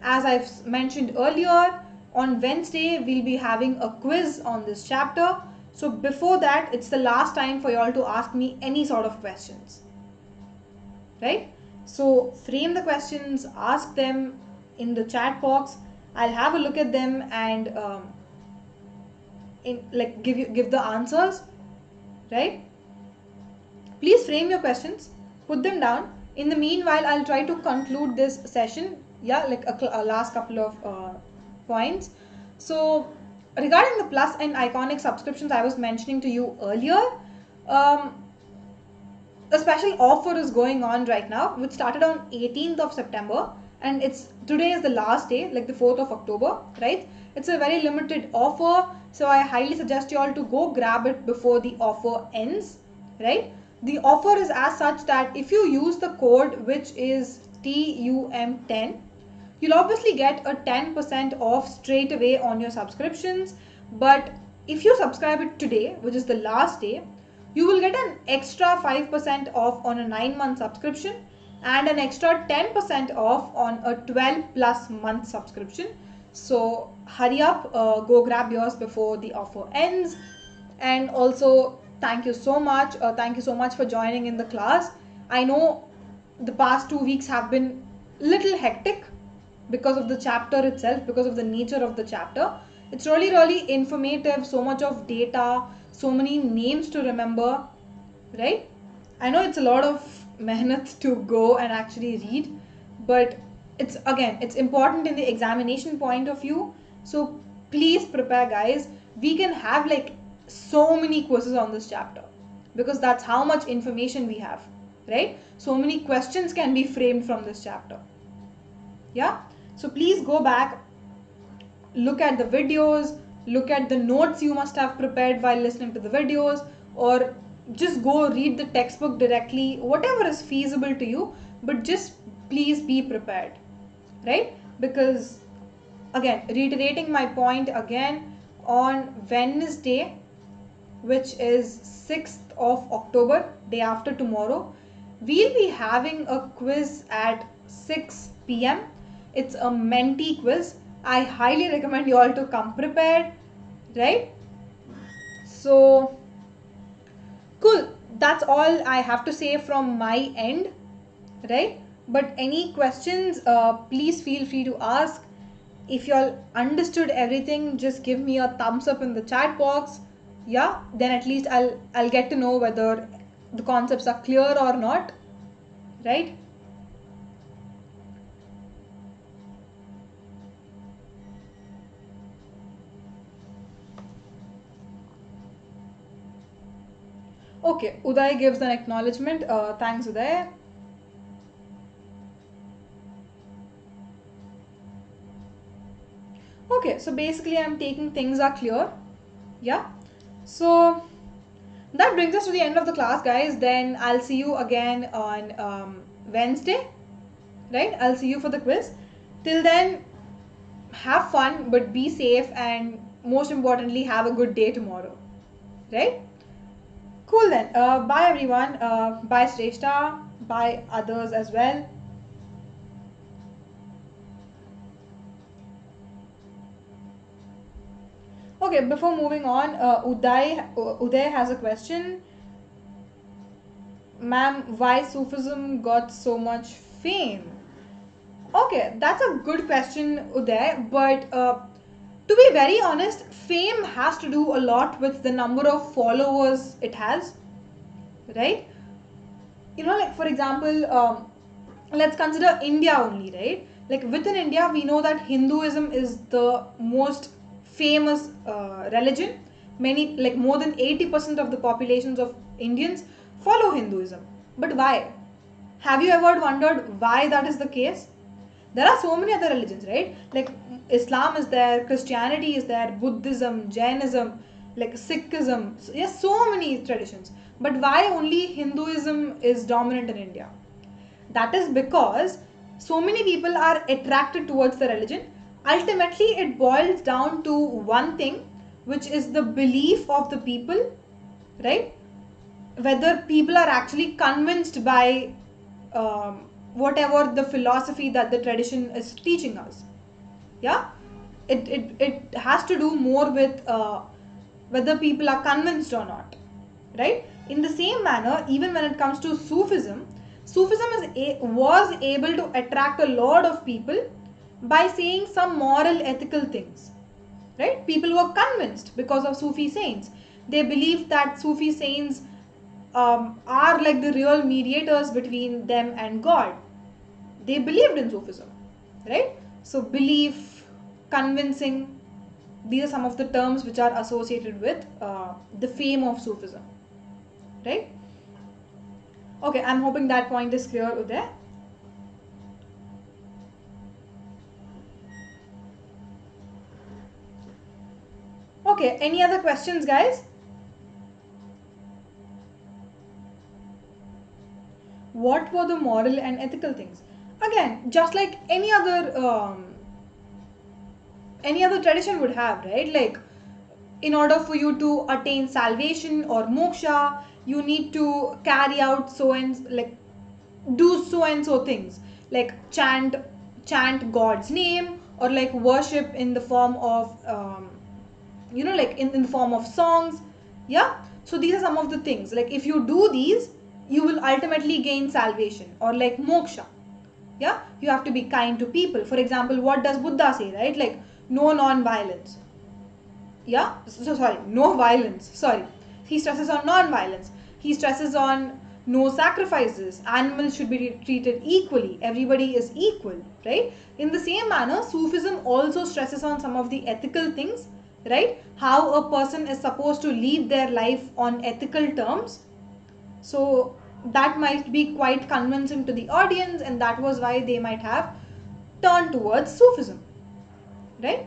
As I've mentioned earlier, on Wednesday we'll be having a quiz on this chapter. So before that, it's the last time for y'all to ask me any sort of questions. Right? So frame the questions, ask them in the chat box. I'll have a look at them and give the answers. Right? Please frame your questions, put them down. In the meanwhile, I'll try to conclude this session. Yeah, like a last couple of points. So regarding the plus and iconic subscriptions I was mentioning to you earlier, a special offer is going on right now, which started on 18th of September, and today is the last day, like the 4th of October, right? It's a very limited offer, so I highly suggest you all to go grab it before the offer ends, right? The offer is as such that if you use the code, which is TUM10, you'll obviously get a 10% off straight away on your subscriptions. But if you subscribe it today, which is the last day, you will get an extra 5% off on a 9-month subscription and an extra 10% off on a 12 plus month subscription. So hurry up, go grab yours before the offer ends. And also thank you so much. Thank you so much for joining in the class. I know the past 2 weeks have been little hectic because of the chapter itself, because of the nature of the chapter. It's really really informative, so much of data, so many names to remember, right? I know it's a lot of mehnat to go and actually read, but it's important in the examination point of view. So please prepare guys. We can have like so many quizzes on this chapter, because that's how much information we have, right? So many questions can be framed from this chapter. Yeah, so please go back, look at the videos, look at the notes you must have prepared while listening to the videos, or just go read the textbook directly, whatever is feasible to you, but just please be prepared, right? Because again, reiterating my point again, on Wednesday, which is 6th of October, day after tomorrow, we'll be having a quiz at 6 p.m. It's a Menti quiz. I highly recommend you all to come prepared, right? So cool, that's all I have to say from my end, right? But any questions, please feel free to ask. If you all understood everything, just give me a thumbs up in the chat box. Yeah, then at least I'll get to know whether the concepts are clear or not, right? Okay, Uday gives an acknowledgement. Thanks, Uday. Okay, so basically I'm taking things are clear. Yeah. So that brings us to the end of the class, guys. Then I'll see you again on Wednesday, right? I'll see you for the quiz. Till then, have fun, but be safe, and most importantly, have a good day tomorrow, right? Cool then. Bye everyone. Bye Shrestha. Bye others as well. Okay, before moving on, Uday has a question. Ma'am, why Sufism got so much fame? Okay, that's a good question, Uday. But to be very honest, fame has to do a lot with the number of followers it has, right? Like for example, let's consider India only, right? Like within India, we know that Hinduism is the most famous religion. Many, like more than 80% of the populations of Indians follow Hinduism. But why? Have you ever wondered why that is the case? There are so many other religions, right? Like Islam is there, Christianity is there, Buddhism, Jainism, like Sikhism. So, yes, so many traditions. But why only Hinduism is dominant in India? That is because so many people are attracted towards the religion. Ultimately, it boils down to one thing, which is the belief of the people, right? Whether people are actually convinced by whatever the philosophy that the tradition is teaching us. Yeah, it has to do more with whether people are convinced or not, right? In the same manner, even when it comes to Sufism was able to attract a lot of people by saying some moral ethical things, right? People were convinced because of Sufi saints. They believed that Sufi saints are like the real mediators between them and God. They believed in Sufism, right? So belief, convincing, these are some of the terms which are associated with the fame of Sufism, right? Okay, I'm hoping that point is clear, Uday. Okay, any other questions, guys? What were the moral and ethical things? Again, just like any other tradition would have, right? Like in order for you to attain salvation or moksha, you need to carry out so and like do so and so things, like chant God's name, or like worship in the form of like in the form of songs. Yeah, so these are some of the things, like if you do these, you will ultimately gain salvation or like moksha. Yeah, you have to be kind to people. For example, what does Buddha say, right? Like no non-violence. Yeah, so sorry, no violence, sorry. He stresses on non-violence. He stresses on no sacrifices. Animals should be treated equally. Everybody is equal, right? In the same manner, Sufism also stresses on some of the ethical things, right? How a person is supposed to live their life on ethical terms. So that might be quite convincing to the audience, and that was why they might have turned towards Sufism, right?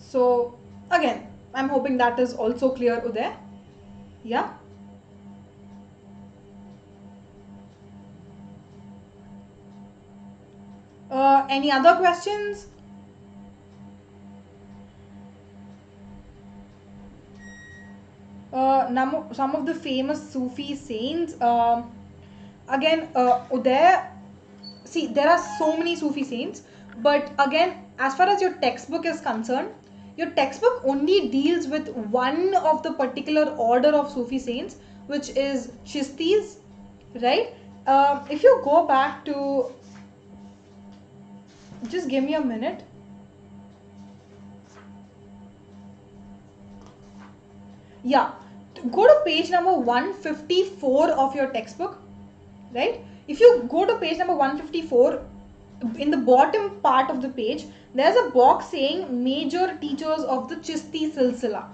So again, I'm hoping that is also clear, Uday. Yeah. Any other questions? Some of the famous Sufi saints. Again, Uday, see, there are so many Sufi saints, but again, as far as your textbook is concerned, your textbook only deals with one of the particular order of Sufi saints, which is Chistis, right? If you go back to, just give me a minute. Yeah, go to page number 154 of your textbook, right? If you go to page number 154, in the bottom part of the page, there's a box saying major teachers of the Chishti Silsila,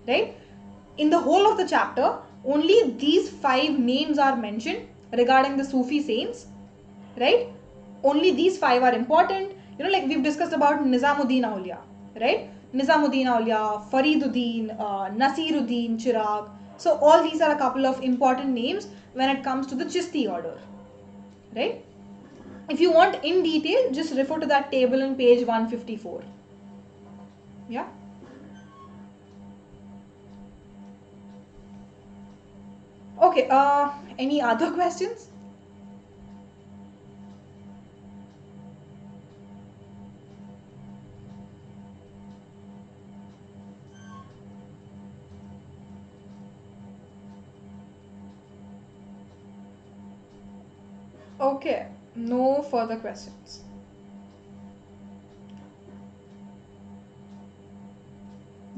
right? In the whole of the chapter, only these 5 names are mentioned regarding the Sufi saints, right? Only these 5 are important. Like we've discussed about Nizamuddin Aulia, right? Nizamuddin Aulia, Fariduddin, Nasiruddin, Chirag. So all these are a couple of important names when it comes to the Chishti order, right? If you want in detail, just refer to that table on page 154. Yeah. Okay. Any other questions? Okay. No further questions.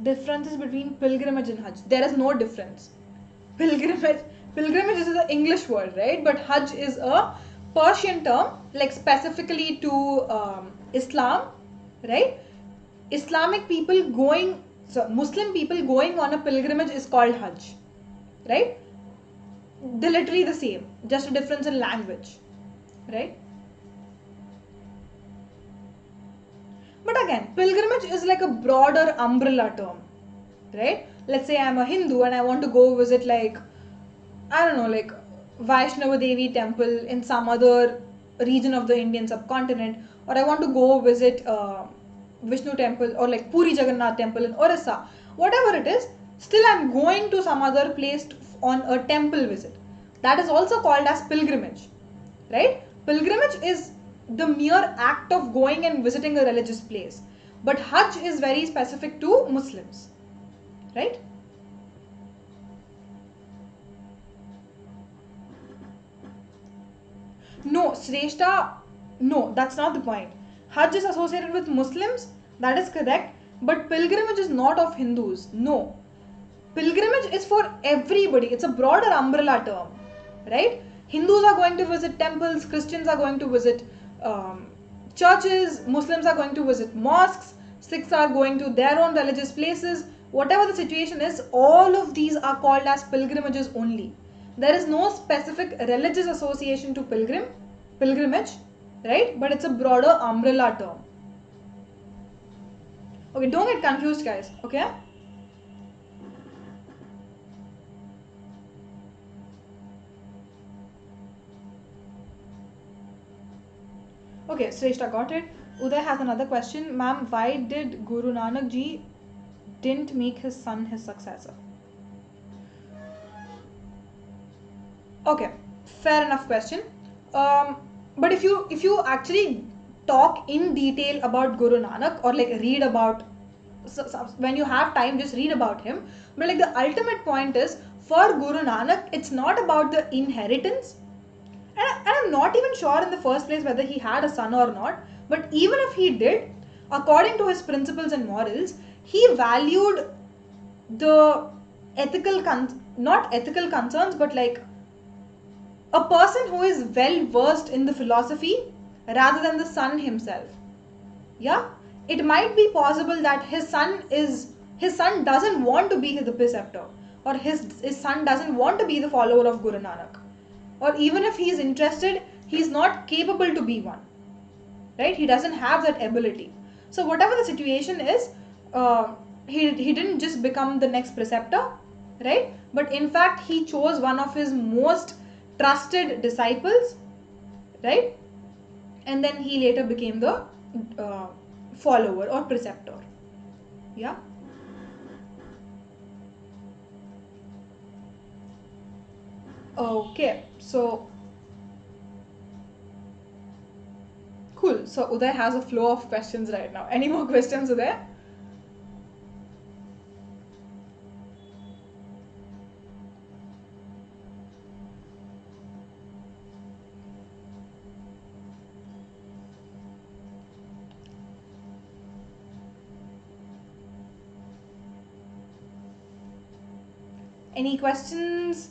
Differences between pilgrimage and Hajj. There is no difference. Pilgrimage, pilgrimage is an English word, right? But Hajj is a Persian term, like specifically to Islam, right? Islamic people going, so Muslim people going on a pilgrimage is called Hajj, right? They're literally the same, just a difference in language, right? But again, pilgrimage is like a broader umbrella term, right? Let's say I'm a Hindu and I want to go visit, like, I don't know, like Vaishnava Devi temple in some other region of the Indian subcontinent, or I want to go visit Vishnu temple or like Puri Jagannath temple in Orissa, whatever it is, still I'm going to some other place on a temple visit. That is also called as pilgrimage, right? Pilgrimage is the mere act of going and visiting a religious place, but Hajj is very specific to Muslims, right? No, Shrestha, no, that's not the point. Hajj is associated with Muslims, that is correct, but pilgrimage is not of Hindus. No. Pilgrimage is for everybody, it's a broader umbrella term, right? Hindus are going to visit temples, Christians are going to visit churches, Muslims are going to visit mosques, Sikhs are going to their own religious places. Whatever the situation is, all of these are called as pilgrimages only. There is no specific religious association to pilgrimage, right? But it's a broader umbrella term. Okay, don't get confused, guys. Okay. Okay, Shrestha got it. Uday has another question. Ma'am, why did Guru Nanak ji didn't make his son his successor? Okay, fair enough question. But if you actually talk in detail about Guru Nanak, or like read about, when you have time, just read about him. But like the ultimate point is, for Guru Nanak, it's not about the inheritance. And I'm not even sure in the first place whether he had a son or not. But even if he did, according to his principles and morals, he valued the not ethical concerns, but like a person who is well versed in the philosophy rather than the son himself. Yeah, it might be possible that his son doesn't want to be the preceptor, or his son doesn't want to be the follower of Guru Nanak, or even if he is interested, he is not capable to be one, right? He doesn't have that ability. So whatever the situation is, he didn't just become the next preceptor, right? But in fact, he chose one of his most trusted disciples, right? And then he later became the follower or preceptor. Yeah. Okay, so cool. So Uday has a flow of questions right now. Any more questions, Uday? Any questions?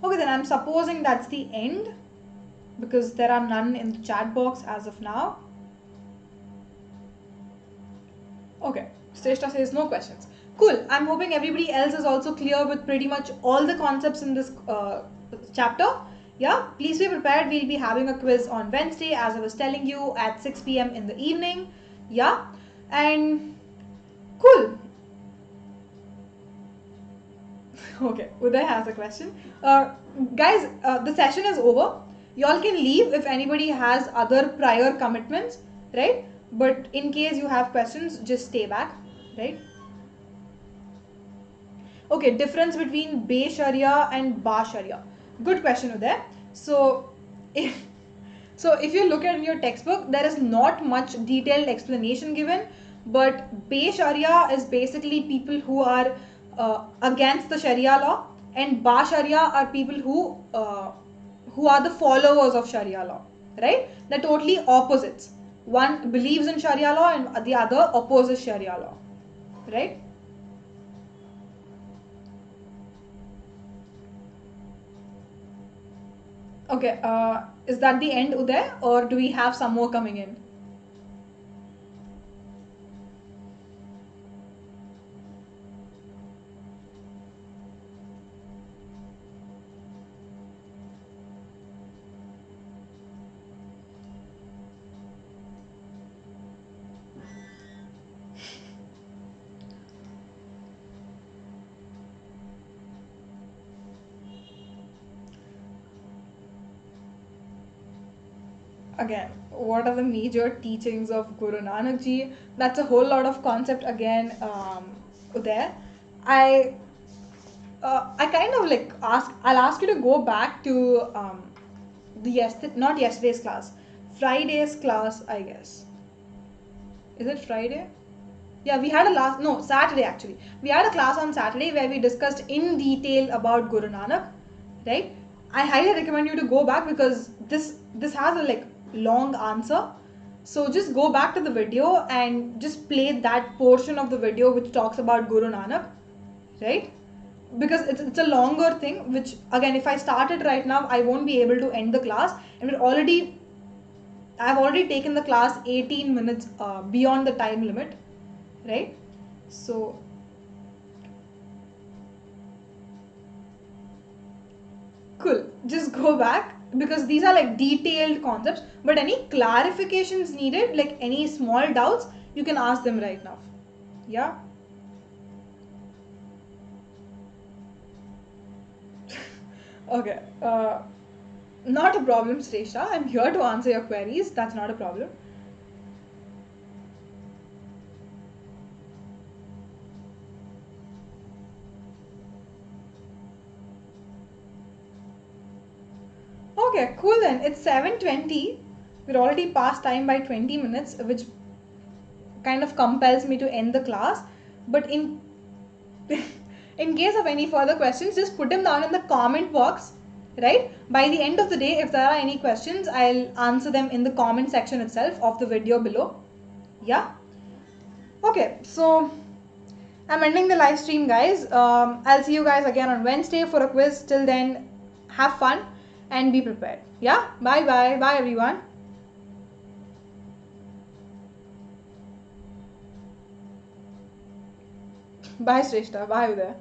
Okay, then I'm supposing that's the end because there are none in the chat box as of now. Okay, Shrestha says no questions. Cool. I'm hoping everybody else is also clear with pretty much all the concepts in this chapter. Yeah, please be prepared. We'll be having a quiz on Wednesday, as I was telling you, at 6 p.m. in the evening. Yeah, and cool. Okay, Uday has a question. Guys, the session is over. Y'all can leave if anybody has other prior commitments, right? But in case you have questions, just stay back, right? Okay, difference between Bay Sharia and Ba Sharia. Good question, Uday. So, if if you look at your textbook, there is not much detailed explanation given, but Bay Sharia is basically people who are against the Sharia law, and Ba Sharia are people who are the followers of Sharia law, right? They're totally opposites. One believes in Sharia law and the other opposes Sharia law, right? Okay, is that the end, Uday, or do we have some more coming in? Again, what are the major teachings of Guru Nanak Ji? That's a whole lot of concept again, Uday. I I kind of like I'll ask you to go back to not yesterday's class, Friday's class, I guess. Is it Friday? Yeah, we had Saturday actually. We had a class on Saturday where we discussed in detail about Guru Nanak, right? I highly recommend you to go back because this has a like long answer. So just go back to the video and just play that portion of the video which talks about Guru Nanak, right? Because it's a longer thing, which again, if I start it right now, I won't be able to end the class, and I've already taken the class 18 minutes beyond the time limit, right? So cool, just go back because these are like detailed concepts, but any clarifications needed, like any small doubts, you can ask them right now. Yeah. Okay, not a problem, Sresha. I'm here to answer your queries. That's not a problem. Okay, cool then. It's 7:20. We're already past time by 20 minutes, which kind of compels me to end the class. But in in case of any further questions, just put them down in the comment box, right? By the end of the day, if there are any questions, I'll answer them in the comment section itself of the video below. Yeah. Okay, so I'm ending the live stream, guys. I'll see you guys again on Wednesday for a quiz. Till then, have fun and be prepared. Yeah. Bye bye. Bye everyone. Bye Shrestha. Bye Uday.